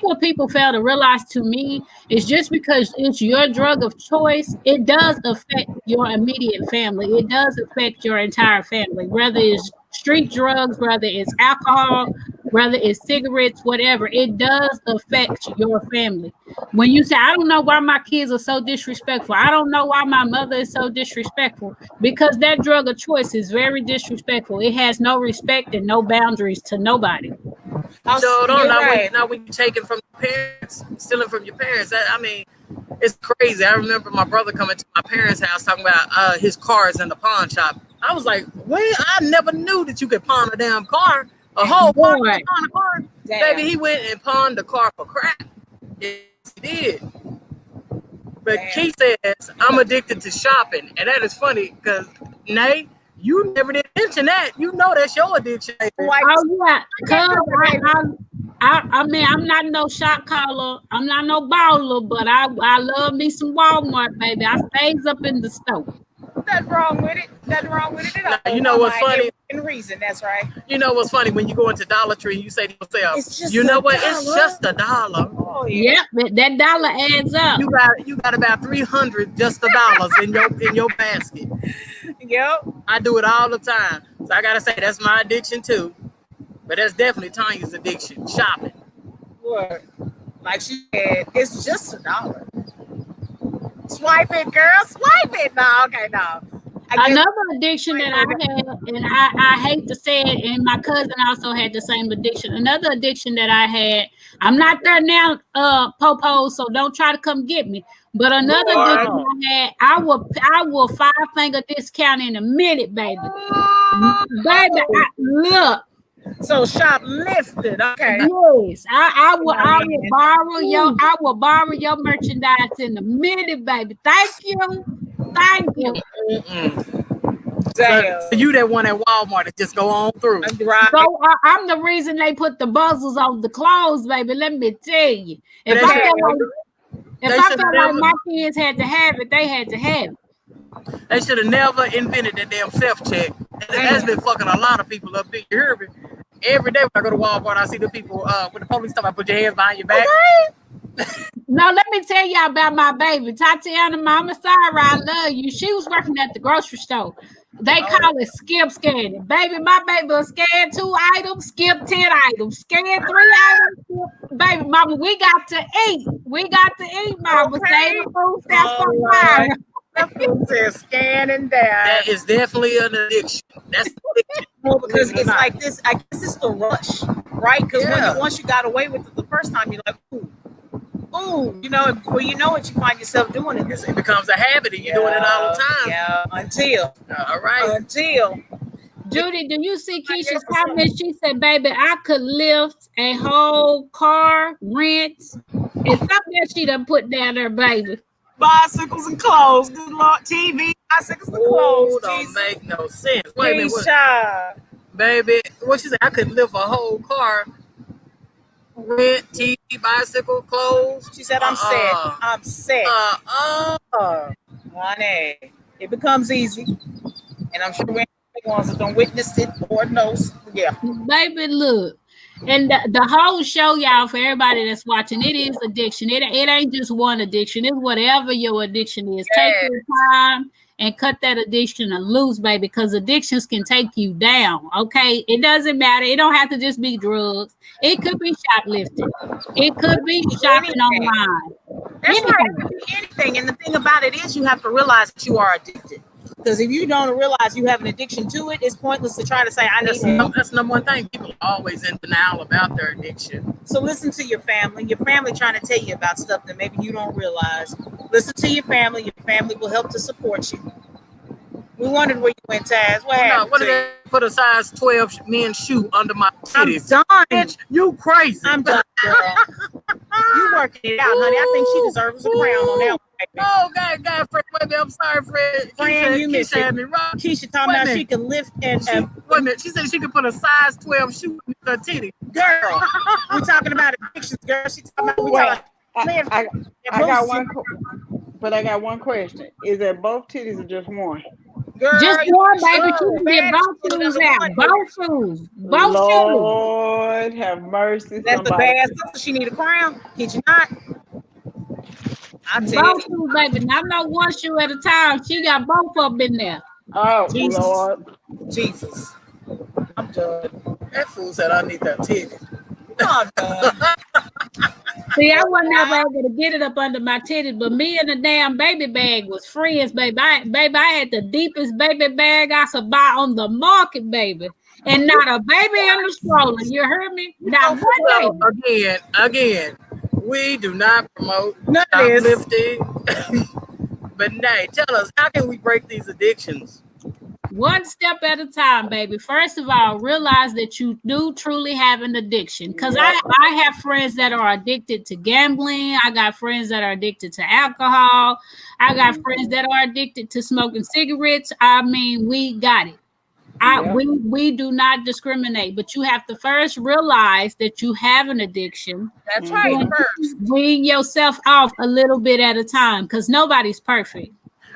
what people fail to realize, to me, is just because it's your drug of choice, it does affect your immediate family. It does affect your entire family, whether it's street drugs, whether it's alcohol, whether it's cigarettes, whatever. It does affect your family. When you say, I don't know why my kids are so disrespectful, I don't know why my mother is so disrespectful, because that drug of choice is very disrespectful. It has no respect and no boundaries to nobody. When you take it from your parents, stealing from your parents. I mean, it's crazy. I remember my brother coming to my parents' house talking about his cars in the pawn shop. I was like, wait, I never knew that you could pawn a damn car. A whole car, pawn a car. Baby, he went and pawned the car for crack. Yes, he did. But Keith says, I'm addicted to shopping. And that is funny because, Nay, you never did mention that. You know that's your addiction. Oh, yeah. I mean, I'm not no shot caller. I'm not no baller, but I love me some Walmart, baby. I stays up in the store. Nothing wrong with it. Nothing wrong with it at all. You know what's funny? In reason, that's right. You know what's funny? When you go into Dollar Tree and you say to yourself, you know what? It's just $1. Oh, yeah, that dollar adds up. You got about 300 just $1 in your basket. Yep. I do it all the time. So I gotta say that's my addiction too. But that's definitely Tanya's addiction, shopping. What? Like she said, it's just $1. Swipe it, girl. Swipe it. No, okay, no. Another addiction that I had, and I hate to say it, and my cousin also had the same addiction. Another addiction that I had, I'm not there now, Popo, so don't try to come get me. But another addiction I had, I will 5-finger discount in a minute, baby. Baby, look. So shoplifted, okay. Yes, I will borrow your merchandise in a minute, baby. Thank you. Damn. So you that one at Walmart that just go on through. Right. So I'm the reason they put the buzzers on the clothes, baby. Let me tell you. If I felt like my kids had to have it, they had to have it. They should have never invented that damn self-check. That's been fucking a lot of people up here. You heard me? Every day when I go to Walmart, I see the people with the police talking about put your hands behind your back. No, let me tell y'all about my baby. Tatiana, Mama Sarah, I love you. She was working at the grocery store. They call it skip scanning. Baby, my baby will scan 2 items, skip 10 items, scan 3 items. Baby, mama, we got to eat. Mama. Say the food stamps on fire. Says scanning down. That is definitely an addiction. That's addiction. Well, because it's like this. I guess it's the rush, right? Because once you got away with it the first time, you're like, ooh, you know. Well, you know what, you find yourself doing it. It becomes a habit, and you're doing it all the time. Yeah. Until. Judy, do you see Keisha's comment? She said, "Baby, I could lift a whole car rent." It's something that she done put down there, baby. bicycles and clothes. Good Lord, TV, bicycles and clothes. Oh, don't make no sense. Wait a minute, what, Keisha. baby. What you say? I could lift a whole car, rent, TV, bicycle, clothes. She said, I'm set. I'm set. Honey, it becomes easy. And I'm sure we're the ones that don't witness it or knows. Yeah. Baby, look. And the whole show, y'all, for everybody that's watching, it is addiction. It ain't just one addiction. It's whatever your addiction is. Take your time and cut that addiction loose, baby, because addictions can take you down, okay? It doesn't matter. It don't have to just be drugs. It could be shoplifting. It could be shopping online. That's right. It could be anything. And the thing about it is you have to realize that you are addicted. Because if you don't realize you have an addiction to it, it's pointless to try to say, I need help. That's number one thing. People are always in denial about their addiction. So listen to your family. Your family trying to tell you about stuff that maybe you don't realize. Listen to your family. Your family will help to support you. We wondered where you went, Taz. What happened? What did they put a size 12 men's shoe under my titties? I'm done. Bitch, you crazy. I'm done, girl. You working it out, honey. I think she deserves a crown on that one. Oh, God, Fred, baby, I'm sorry, Fred. Friend, you missed Keisha had it. me wrong. Keisha talking about she can lift and Wait a minute. She said she could put a size 12 shoe in her titty. girl. We're talking about addictions, girl. She talking about I got one, but I got one question. Is that both titties or just one? Girl, just one, baby. She can get both shoes out. Both shoes. Both Lord have mercy. That's the bad sister. She need a crown. Did you not? I tell both shoes, baby. Not no one shoe at a time. She got both of them in there. Oh, Jesus. Lord. Jesus. I'm done. That fool said I need that titty. I'm done. See, I wasn't ever able to get it up under my titties, but me and the damn baby bag was friends, baby. I had the deepest baby bag I could buy on the market, baby. And not a baby in the stroller. You heard me? Not one baby. Again, we do not promote shoplifting. But Nay, tell us, how can we break these addictions? One step at a time, baby. First of all, realize that you do truly have an addiction. Because I have friends that are addicted to gambling. I got friends that are addicted to alcohol. I got friends that are addicted to smoking cigarettes. I mean, we got it. We do not discriminate, but you have to first realize that you have an addiction. That's right. First, wean yourself off a little bit at a time, because nobody's perfect.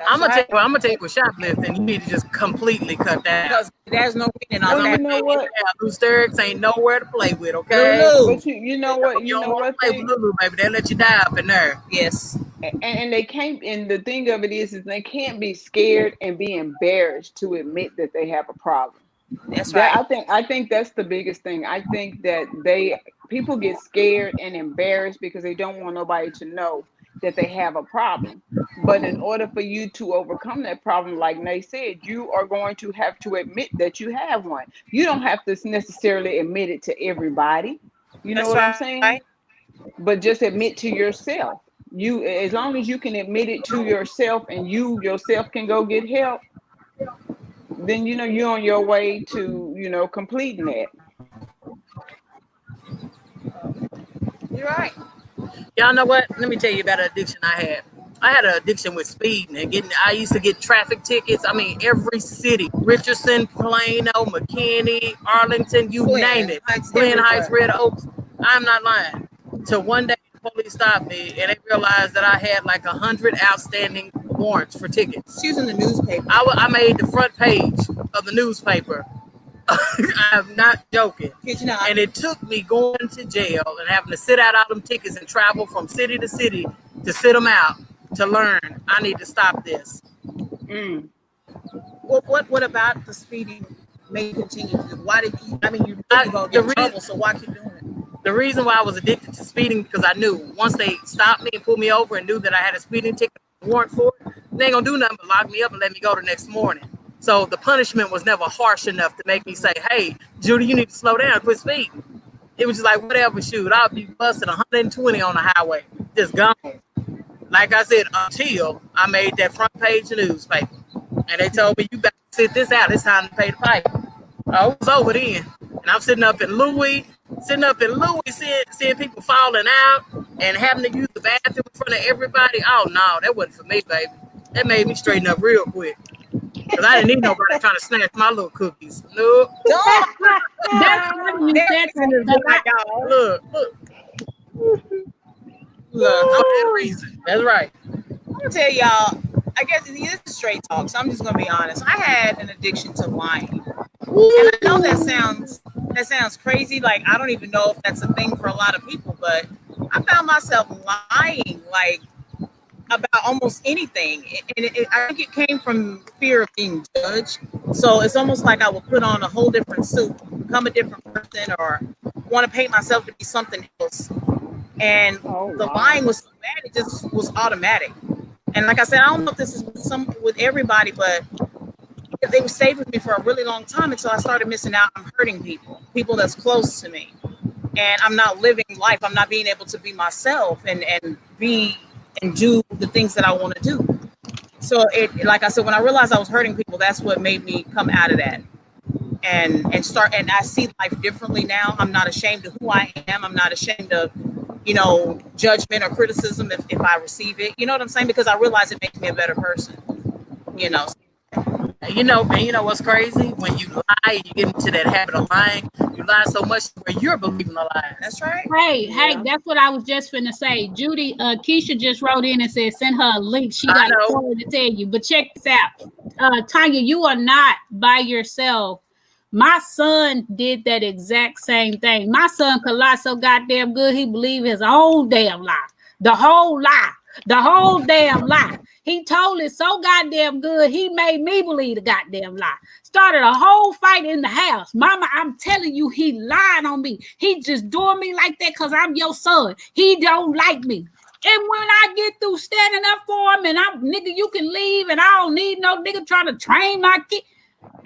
I'm gonna tell you with shoplifting, you need to just completely cut that out. Because there's no winning on that. You know what? Loose sturks ain't nowhere to play with, okay? But you know what? You don't want to play with Lulu, baby. They let you die up in there. Yes. And they can't. And the thing of it is they can't be scared and be embarrassed to admit that they have a problem. That's right. I think that's the biggest thing. I think that people get scared and embarrassed because they don't want nobody to know that they have a problem. But in order for you to overcome that problem, like Nay said, you are going to have to admit that you have one. You don't have to necessarily admit it to everybody. You know what I'm saying? Right. But just admit to yourself. You, as long as you can admit it to yourself and you yourself can go get help, then you're on your way to completing that. You're right. Y'all know what? Let me tell you about an addiction I had. I had an addiction with speeding and I used to get traffic tickets. I mean, every city, Richardson, Plano, McKinney, Arlington, you name it. Glen Heights, Red Oaks. I'm not lying. Till one day the police stopped me and they realized that I had like 100 outstanding warrants for tickets. She was in the newspaper. I made the front page of the newspaper. I'm not joking. And it took me going to jail and having to sit out all them tickets and travel from city to city to sit them out to learn I need to stop this. What about the speeding made you continue to do? Why did you? I mean, you go get in trouble, so why keep doing it? The reason why I was addicted to speeding because I knew once they stopped me and pulled me over and knew that I had a speeding ticket warrant for it, they ain't gonna do nothing but lock me up and let me go the next morning. So the punishment was never harsh enough to make me say, hey, Judy, you need to slow down, quit speeding. It was just like, whatever, shoot, I'll be busting 120 on the highway, just gone. Like I said, until I made that front page of the newspaper. And they told me, you better sit this out, it's time to pay the piper. I was over then. And I'm sitting up in Louis, sitting up in Louis, seeing people falling out and having to use the bathroom in front of everybody. Oh no, that wasn't for me, baby. That made me straighten up real quick. Because I didn't need nobody trying to snatch my little cookies. Nope. That's what you said to the Look. For that reason. That's right. I'm gonna tell y'all, I guess this is straight talk, so I'm just gonna be honest. I had an addiction to lying. And I know that sounds crazy. Like, I don't even know if that's a thing for a lot of people, but I found myself lying like about almost anything. And I think it came from fear of being judged. So it's almost like I would put on a whole different suit, become a different person, or want to paint myself to be something else. And the lying was so bad, it just was automatic. And like I said, I don't know if this is with everybody, but they stayed with me for a really long time until I started missing out on hurting people that's close to me. And I'm not living life. I'm not being able to be myself and do the things that I want to do. So like I said, when I realized I was hurting people, that's what made me come out of that and I see life differently now. I'm not ashamed of who I am. I'm not ashamed of, judgment or criticism if I receive it. You know what I'm saying? Because I realize it makes me a better person. And you know what's crazy? When you lie, you get into that habit of lying. You lie so much where you're believing the lies. That's right. Hey, that's what I was just finna say. Judy, Keisha just wrote in and said, send her a link. She got a story to tell you. But check this out. Tanya, you are not by yourself. My son did that exact same thing. My son could lie so goddamn good, he believed his own damn lie. The whole damn lie. He told it so goddamn good, he made me believe the goddamn lie. Started a whole fight in the house. Mama, I'm telling you, he lied on me. He just doing me like that because I'm your son. He don't like me. And when I get through standing up for him and nigga, you can leave and I don't need no nigga trying to train my kid.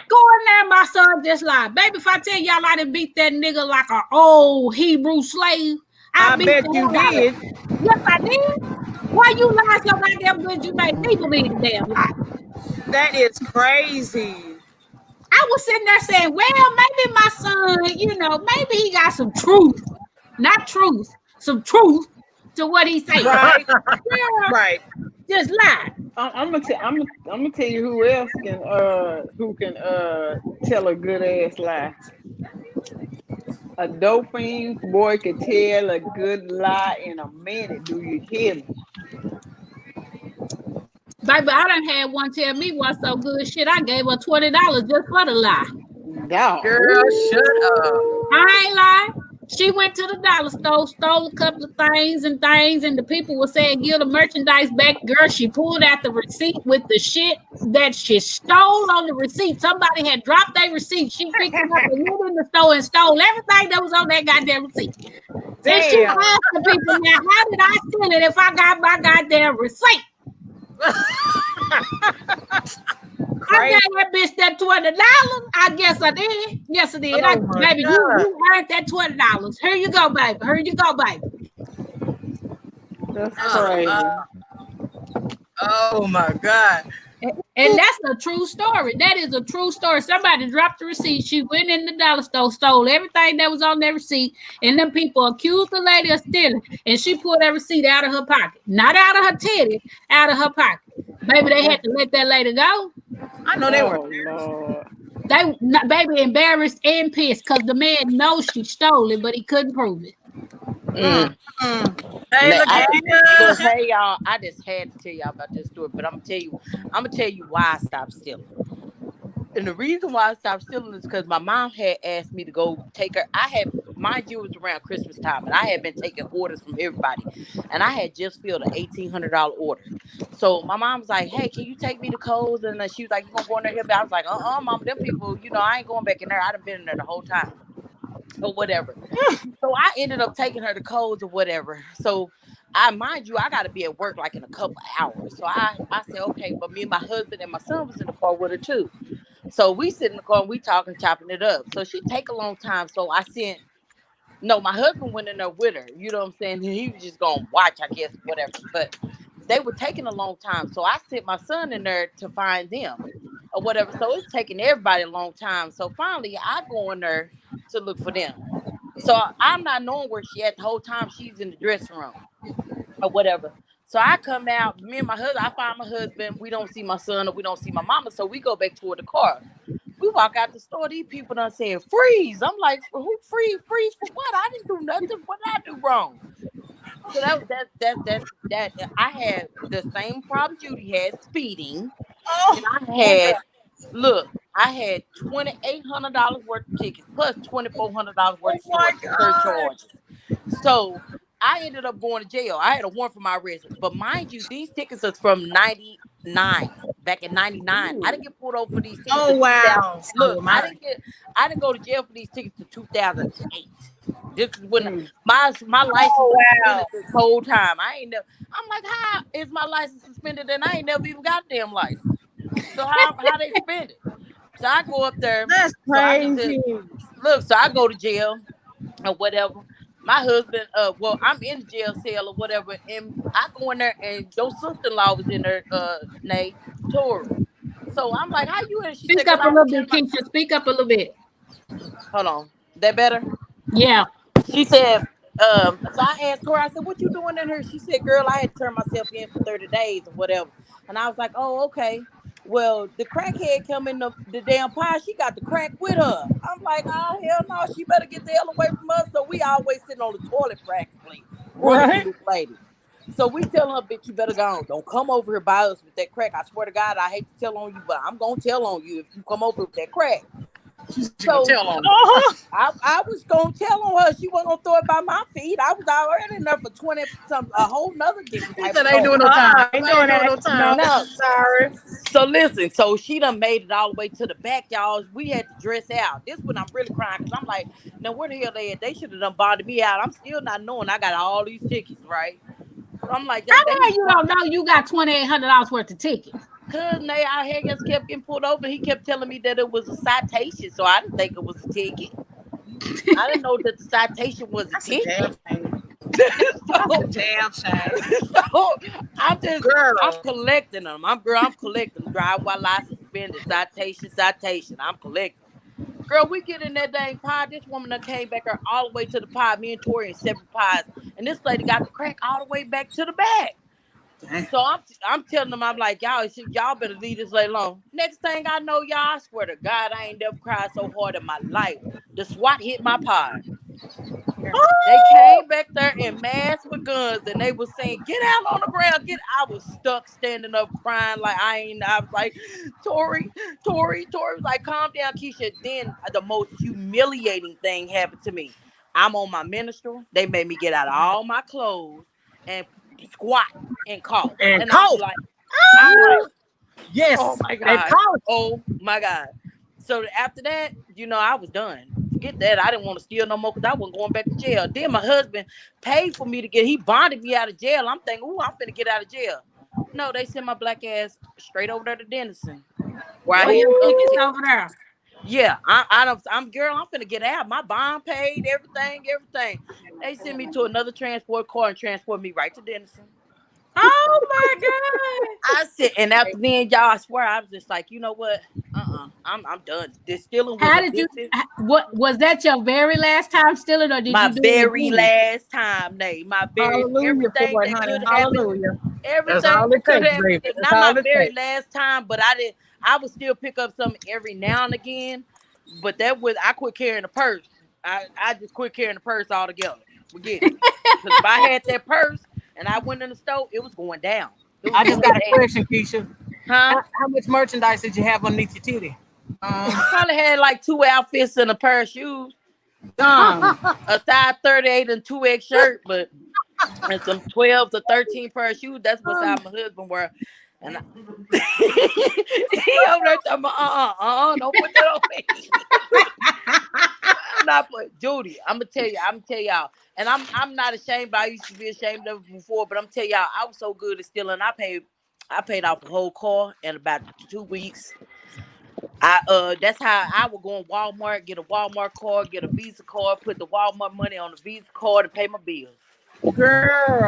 Go in there, my son just lied. Baby, if I tell y'all I done beat that nigga like an old Hebrew slave, I bet you did. Yes, I did. Why you lie so goddamn good you made me believe the damn lie? That is crazy. I was sitting there saying, well, maybe my son, maybe he got some truth. Not truth, some truth to what he said. Right. Yeah. Right. Just lie. I'm gonna tell you who else can tell a good ass lie. A dope fiend boy could tell a good lie in a minute. Do you hear me? Baby, I done had one tell me what's so good shit. I gave her $20 just for the lie. No. Girl, shut up. I ain't lying. She went to the dollar store, stole a couple of things, and the people were saying, give the merchandise back. Girl, she pulled out the receipt with the shit that she stole on the receipt. Somebody had dropped their receipt. She picked it up and went in the store and stole everything that was on that goddamn receipt. Then she asked the people, now, how did I steal it if I got my goddamn receipt? I gave that bitch that $20. I guess I did. Yes, I did. Baby, you earned that $20. Here you go, baby. That's crazy. Oh my God. And that's a true story. That is a true story. Somebody dropped the receipt. She went in the dollar store, stole everything that was on that receipt, and them people accused the lady of stealing. And she pulled that receipt out of her pocket. Not out of her titty, out of her pocket. Baby, they had to let that lady go. I know they were. Lord. Baby, embarrassed and pissed because the man knows she stole it, but he couldn't prove it. Hey, y'all, I just had to tell y'all about this story, but I'm gonna tell you why I stopped stealing. And the reason why I stopped stealing is because my mom had asked me to go take her. Mind you, it was around Christmas time, and I had been taking orders from everybody, and I had just filled an $1,800 order. So my mom was like, "Hey, can you take me to Kohl's?" And she was like, "You gonna go in there?" I was like, Mom, them people, I ain't going back in there. I'd have been in there the whole time, or whatever. So I ended up taking her to Kohl's or whatever. So mind you, I got to be at work like in a couple of hours. So I said, okay, but me and my husband and my son was in the car with her too. So we sit in the car and we talking, chopping it up. So she take a long time. So my husband went in there with her. You know what I'm saying? He was just going to watch, I guess, whatever. But they were taking a long time. So I sent my son in there to find them or whatever. So it's taking everybody a long time. So finally I go in there to look for them. So I'm not knowing where she at the whole time. She's in the dressing room or whatever. So I come out, me and my husband, I find my husband, we don't see my son or we don't see my mama. So we go back toward the car. We walk out the store, these people done said, freeze. I'm like, who freeze? Freeze for what? I didn't do nothing. What did I do wrong? So that I had the same problem Judy had, speeding. And I had $2,800 worth of tickets plus $2,400 worth of surcharges. So I ended up going to jail. I had a warrant for my arrest. But mind you, these tickets are from 99. Back in 99. I didn't get pulled over for these tickets. Oh wow. Look, I didn't go to jail for these tickets to 2008. This is when my license was suspended this whole time. I'm like, how is my license suspended and I ain't never even got a damn license? So how they spend it? So I go up there. That's crazy. So I go to jail or whatever. My husband, I'm in the jail cell or whatever, and I go in there and your sister-in-law was in there, Tori. So I'm like, how you in? She Speak up a little bit, Keisha. Speak up a little bit. Hold on. That better? Yeah. She said, so I asked Tori, I said, what you doing in here? She said, girl, I had to turn myself in for 30 days or whatever. And I was like, oh, okay. Well, the crackhead come in the damn pie. She got the crack with her. I'm like, oh, hell no. She better get the hell away from us. So we always sitting on the toilet practically. Right. This lady. So we tell her, bitch, you better go on. Don't come over here by us with that crack. I swear to God, I hate to tell on you, but I'm going to tell on you if you come over with that crack. So tell on I was going to tell on her. She wasn't going to throw it by my feet. I was already in there for 20 something, a whole nother different type of ain't doing no time. Ain't doing no time. No. Sorry. So listen, so she done made it all the way to the back, y'all. We had to dress out. This when I'm really crying because I'm like, now where the hell they at? They should have done bonded me out. I'm still not knowing I got all these tickets, right? So I'm like, how the hell you don't know you got $2,800 worth of tickets? Cause they out here just kept getting pulled over. He kept telling me that it was a citation, so I didn't think it was a ticket. I didn't know that the citation was a ticket. Damn shame. So I'm collecting them. I'm collecting them. Drive-by license suspended, citation. I'm collecting. Girl, we get in that dang pod. This woman that came back here all the way to the pod. Me and Tori in separate pods, and this lady got the crack all the way back to the back. So I'm telling them, I'm like, y'all better leave this lady alone. Next thing I know, y'all, I swear to God, I ain't never cried so hard in my life. The SWAT hit my pod. They came back there in mass with guns, and they was saying, "Get out on the ground, get." I was stuck standing up crying like I was like, Tori was like, "Calm down, Keisha." Then the most humiliating thing happened to me. I'm on my minstrel. They made me get out of all my clothes and squat and cough. And I'm like, yes. Oh my God. So after that, I was done. Forget that. I didn't want to steal no more because I wasn't going back to jail. Then my husband paid for me he bonded me out of jail. I'm thinking, I'm finna get out of jail. No, they sent my black ass straight over there to Denison. Where tickets over there? Yeah, I'm finna get out. My bond paid, everything. They sent me to another transport car and transport me right to Denison. Oh my God! I said, and after then, y'all, I swear, I was just like, you know what? I'm done. This stealing. How did you? What was that? Your very last time stealing, or did my you do very last time, Nate? My very everything boy, that could hallelujah. happen. Everything could happen. Not my very last time, but I would still pick up something every now and again. But I quit carrying the purse. I just quit carrying the purse altogether. Forget it. Because if I had that purse and I went in the store, it was going down. I just got a question, Keisha. Huh? How much merchandise did you have underneath your titty? I probably had like 2 outfits and a pair of shoes. A size 38 and 2X shirt, and some 12 to 13 pair of shoes. That's what size my husband wear. And he over there talking about, don't put that on me. I'm not put Judy. I'm gonna tell y'all, and I'm not ashamed, but I used to be ashamed of it before. But I'm telling y'all, I was so good at stealing. I paid off the whole car in about 2 weeks. That's how I would go in Walmart, get a Walmart card, get a Visa card, put the Walmart money on the Visa card, and pay my bills. Girl,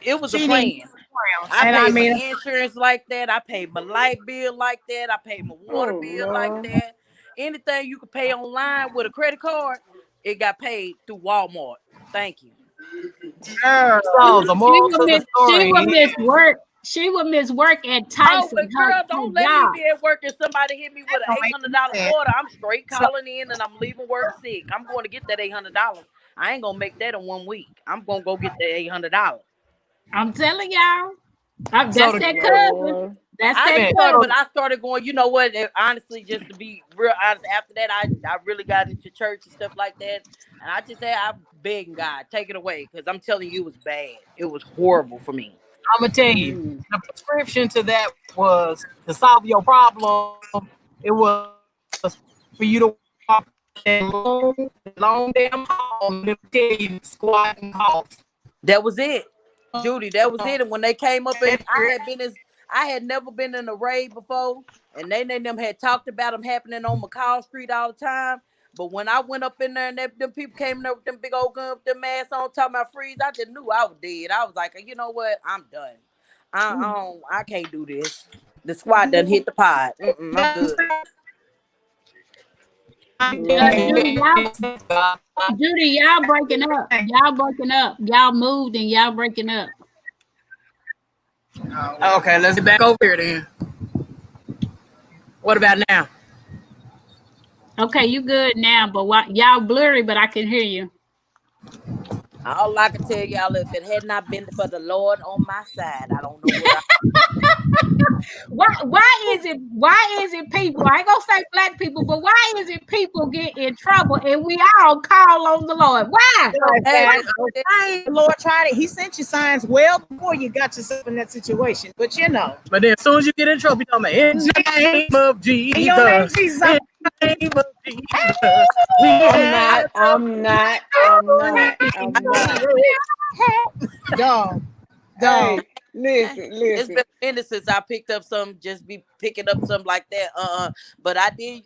it was a plan. I paid my insurance like that. I paid my light bill like that. I paid my water bill like that. anything you could pay online with a credit card, it got paid through Walmart. Thank you. Girl, so the moral of the story. She would miss work. She would miss work at Tyson. Oh, but girl, don't let job. me be at work and somebody hit me with an $800 order. I'm straight calling in and I'm leaving work sick. I'm going to get that $800. I ain't gonna make that in 1 week. I'm gonna go get that $800. I'm telling y'all, that's that cousin. That's that cousin. But I started going. You know what? Honestly, just to be real honest, after that, I really got into church and stuff like that. And I just said, I'm begging God, take it away, because I'm telling you, it was bad. It was horrible for me. I'm gonna tell you, the prescription to that was to solve your problem. It was for you to walk that long damn hall and tell you to squat and cough. That was it, Judy. That was it. And when they came up, and I had never been in a raid before, and they them had talked about them happening on McCall Street all the time. But when I went up in there and them people came in there with them big old guns, with them masks on, talking about freeze, I just knew I was dead. I was like, you know what? I'm done. I can't do this. The squad done hit the pod. I'm good. Judy, y'all breaking up. Y'all breaking up. Y'all moved and y'all breaking up. Okay, let's get back over here then. What about now? Okay, you good now, but y'all blurry, but I can hear you. All I can tell y'all, if it had not been for the Lord on my side, I don't know where why is it people? I ain't gonna say black people, but why is it people get in trouble and we all call on the Lord? Why? The Lord tried it. He sent you signs well before you got yourself in that situation. But you know. But then as soon as you get in trouble, you talking about in the name of Jesus. In your name, Jesus. In the name of Jesus. I'm not. Dog. Hey, listen. It's been a minute since I picked up some, just be picking up something like that. But I did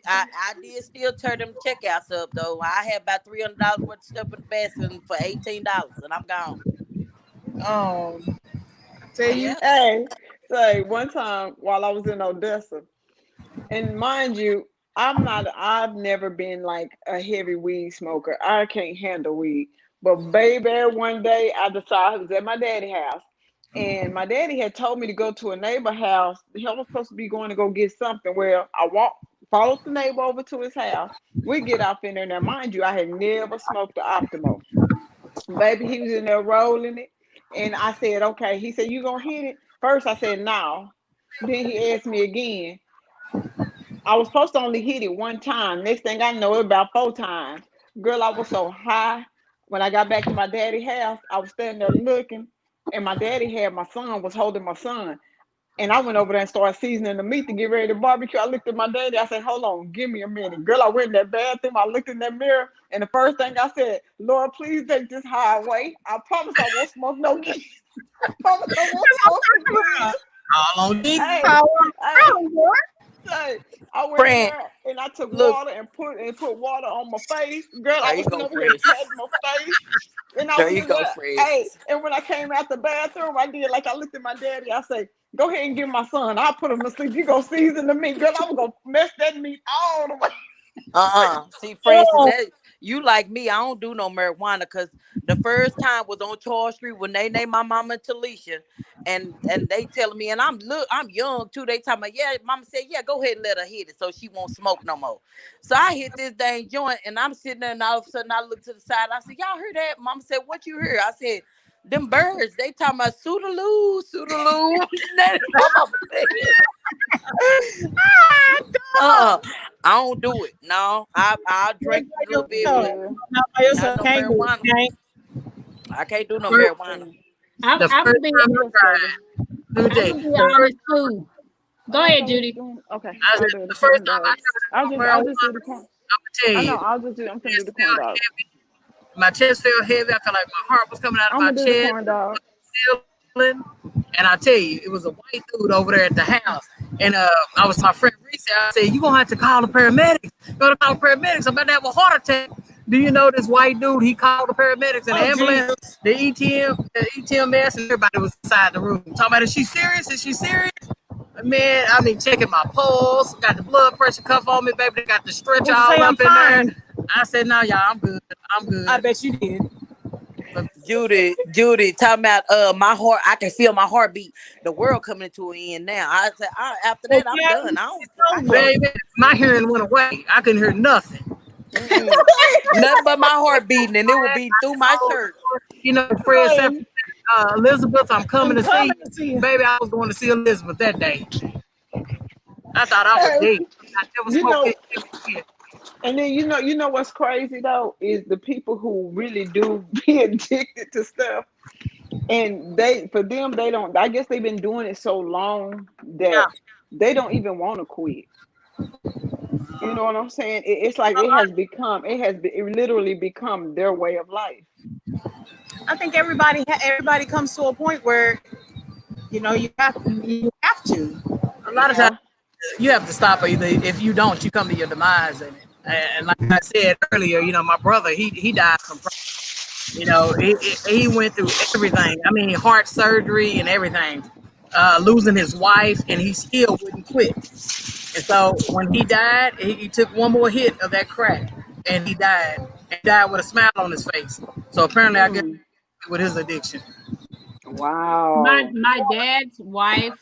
still turn them checkouts up though. I had about $300 worth of stuff in the basket for $18, and I'm gone. Tell you. Hey, say one time while I was in Odessa, and mind you, I've never been like a heavy weed smoker. I can't handle weed. But baby, one day I decided I was at my daddy's house. And my daddy had told me to go to a neighbor house. He was supposed to be going to go get something. Well, I followed the neighbor over to his house. We get off in there. Now, mind you, I had never smoked the Optimo. Baby, he was in there rolling it. And I said, okay. He said, you gonna hit it? First, I said, no. Then he asked me again. I was supposed to only hit it one time. Next thing I know, it about 4 times. Girl, I was so high. When I got back to my daddy's house, I was standing there looking. And my daddy was holding my son. And I went over there and started seasoning the meat to get ready to barbecue. I looked at my daddy. I said, hold on, give me a minute. Girl, I went in that bathroom. I looked in that mirror. And the first thing I said, Lord, please take this highway. I promise I won't smoke no weed. I promise I won't smoke no weed. All on Jesus. I went there and I took water and put water on my face. Girl, I was over here patting my face. And I was hey, and when I came out the bathroom, I looked at my daddy. I said, go ahead and give my son. I'll put him to sleep. You go season the meat. Girl, I was gonna mess that meat all the way. See, Francis, you like me, I don't do no marijuana, because the first time was on Charles Street when they named my mama Talisha, and they telling me, and I'm young too. They talking about, yeah, mama said, yeah, go ahead and let her hit it so she won't smoke no more. So I hit this dang joint, and I'm sitting there, and all of a sudden I look to the side. I said, y'all heard that? Mama said, what you heard? I said, them birds. They talking about Sootaloo, Sootaloo. I don't do it. No, I'll drink a little bit. I can't do no marijuana. I'm gonna be honest too. Go ahead, Judy. Okay. The first time I'll just do the corn. I'm gonna do the corn dog. My chest felt heavy. I felt like my heart was coming out of my chest. And I tell you, it was a white dude over there at the house. And I was my friend Reese. I said, you're going to have to call the paramedics. Go to call the paramedics. I'm about to have a heart attack. Do you know this white dude? He called the paramedics and the ambulance, the ETMS, and everybody was inside the room. Talking about, is she serious? Is she serious? Man, I mean, checking my pulse, got the blood pressure cuff on me, baby. They got the stretch Would you all say I'm up in fine? there. I said, no, y'all, I'm good. I'm good. I bet you did. Judy, talking about my heart. I can feel my heartbeat. The world coming to an end now. I said, after that, I'm Yeah. done. I can't. Baby, my hearing went away. I couldn't hear nothing. Nothing but my heart beating, and it will be through my shirt. You know, Fred said, Elizabeth, I'm coming to coming see to see you. you. Baby, I was going to see Elizabeth that day. I thought I was dead. I never You know, smoked it. and then you know what's crazy though is the people who really do be addicted to stuff, and for them they don't. I guess they've been doing it so long that they don't even want to quit. You know what I'm saying? It's like it literally become their way of life. I think everybody comes to a point where you have to. A lot of times you have to stop, either if you don't, you come to your demise in it. And like I said earlier, my brother, he died from, he went through everything. I mean, heart surgery and everything, losing his wife, and he still wouldn't quit. And so when he died, he took one more hit of that crack, and he died. And died with a smile on his face. So apparently, I guess with his addiction. Wow. My dad's wife,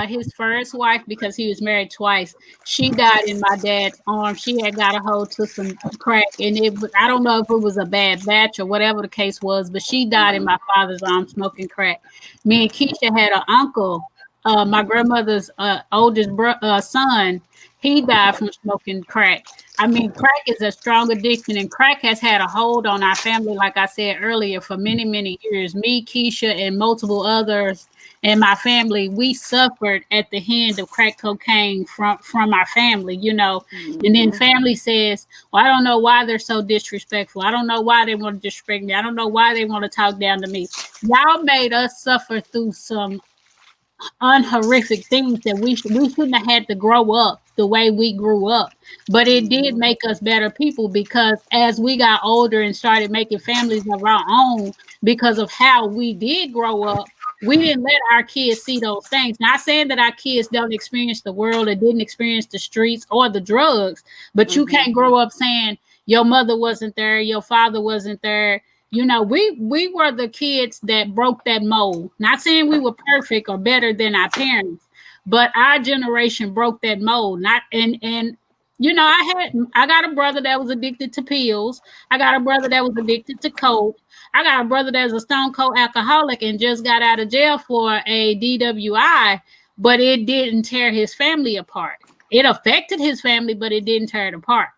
his first wife, because he was married twice, she died in my dad's arms. She had got a hold to some crack, and I don't know if it was a bad batch or whatever the case was, but she died in my father's arms smoking crack. Me and Keisha had an uncle, my grandmother's oldest son. He died from smoking crack. I mean, crack is a strong addiction, and crack has had a hold on our family, like I said earlier, for many, many years. Me, Keisha, and multiple others in my family, we suffered at the hand of crack cocaine from our family, And then family says, well, I don't know why they're so disrespectful. I don't know why they want to disrespect me. I don't know why they want to talk down to me. Y'all made us suffer through some unhorrific things that we shouldn't have had to grow up the way we grew up, but it did make us better people, because as we got older and started making families of our own, because of how we did grow up, we didn't let our kids see those things. Not saying that our kids don't experience the world or didn't experience the streets or the drugs, but you can't grow up saying your mother wasn't there, your father wasn't there. We were the kids that broke that mold. Not saying we were perfect or better than our parents, but our generation broke that mold. I got a brother that was addicted to pills. I got a brother that was addicted to coke. I got a brother that's a stone cold alcoholic and just got out of jail for a DWI, but it didn't tear his family apart. It affected his family, but it didn't tear it apart.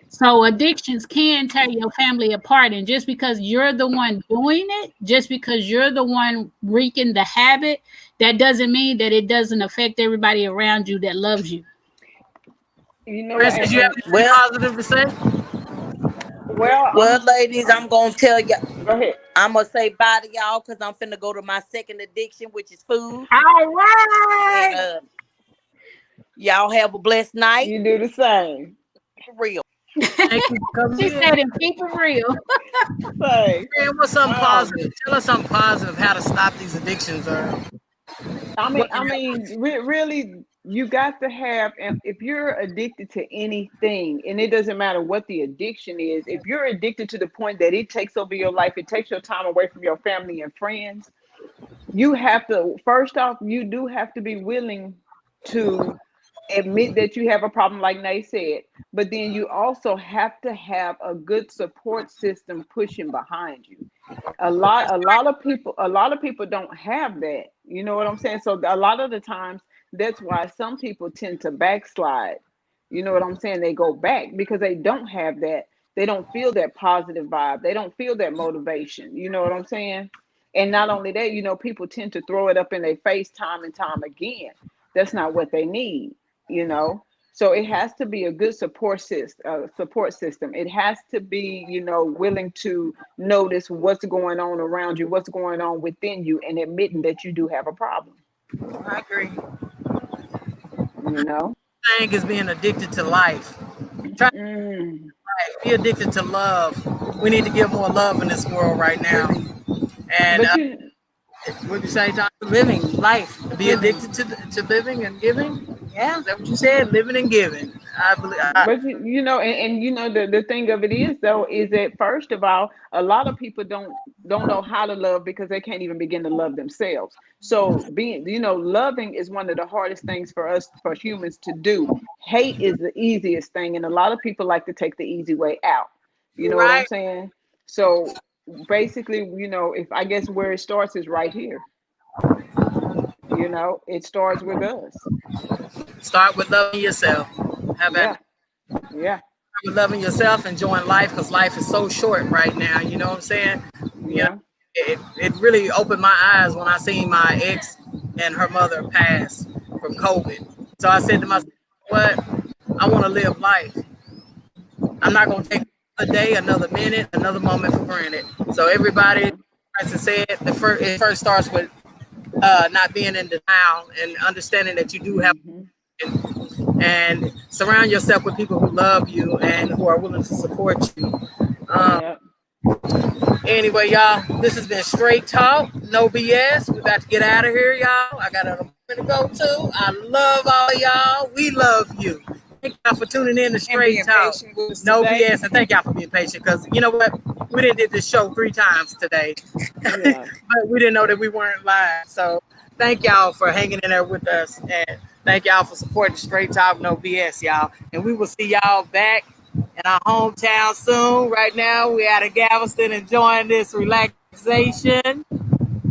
So addictions can tear your family apart. And just because you're the one doing it, just because you're the one wreaking the habit, that doesn't mean that it doesn't affect everybody around you that loves you. Chris, did you have anything positive to say? Well, ladies, I'm going to tell you. Go ahead. I'm going to say bye to y'all because I'm finna go to my second addiction, which is food. All right. And, y'all have a blessed night. You do the same. For real. Thank you for coming She in. said it, keep it real. Say, Man, what's something positive? Tell us something positive, how to stop these addictions. Really, you got to have, if you're addicted to anything, and it doesn't matter what the addiction is, if you're addicted to the point that it takes over your life, it takes your time away from your family and friends, you have to, first off, you do have to be willing to admit that you have a problem, like Nay said, but then you also have to have a good support system pushing behind you. A lot of people don't have that. You know what I'm saying? So a lot of the times, that's why some people tend to backslide. You know what I'm saying? They go back because they don't have that. They don't feel that positive vibe. They don't feel that motivation. You know what I'm saying? And not only that, people tend to throw it up in their face time and time again. That's not what they need. So it has to be a good support system. It has to be, willing to notice what's going on around you, what's going on within you, and admitting that you do have a problem. I agree. Thing is being addicted to life. Be addicted to love. We need to give more love in this world right now. And What you say, John? Living life. Be addicted to living and giving. Yeah, is that what you said? Living and giving. I believe. But you know, and you know, the thing of it is though, is that first of all, a lot of people don't know how to love because they can't even begin to love themselves. So being, you know, loving is one of the hardest things for us, for humans to do. Hate is the easiest thing, and a lot of people like to take the easy way out. You know what I'm Right. saying? So basically, you know, if I guess where it starts is right here. You know, it starts with us. Start with loving yourself. How about Yeah, yeah, start with loving yourself, enjoying life, because life is so short right now. You know what I'm saying? You know, yeah. it really opened my eyes when I seen my ex and her mother pass from COVID. So I said to myself, what? I want to live life. I'm not going to take a day, another minute, another moment for granted. So everybody, Yeah. as I said, it first starts with not being in denial and understanding that you do have, Mhm. and surround yourself with people who love you and who are willing to support you. Um, Yeah. Anyway, y'all, this has been Straight Talk, no BS. We about to get out of here, y'all. I got a minute to go too. I love all y'all. We love you. Thank y'all for tuning in to And Straight being Talk, patient with us no today. BS, and thank y'all for being patient. Because you know what, we did this show 3 times today, Yeah. but we didn't know that we weren't live. So thank y'all for hanging in there with us, and thank y'all for supporting Straight Talk, no BS, y'all. And we will see y'all back in our hometown soon. Right now, we're out of Galveston enjoying this relaxation.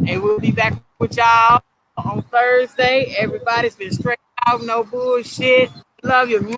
And we'll be back with y'all on Thursday. Everybody's been straight out, no bullshit. Love you. Mwah.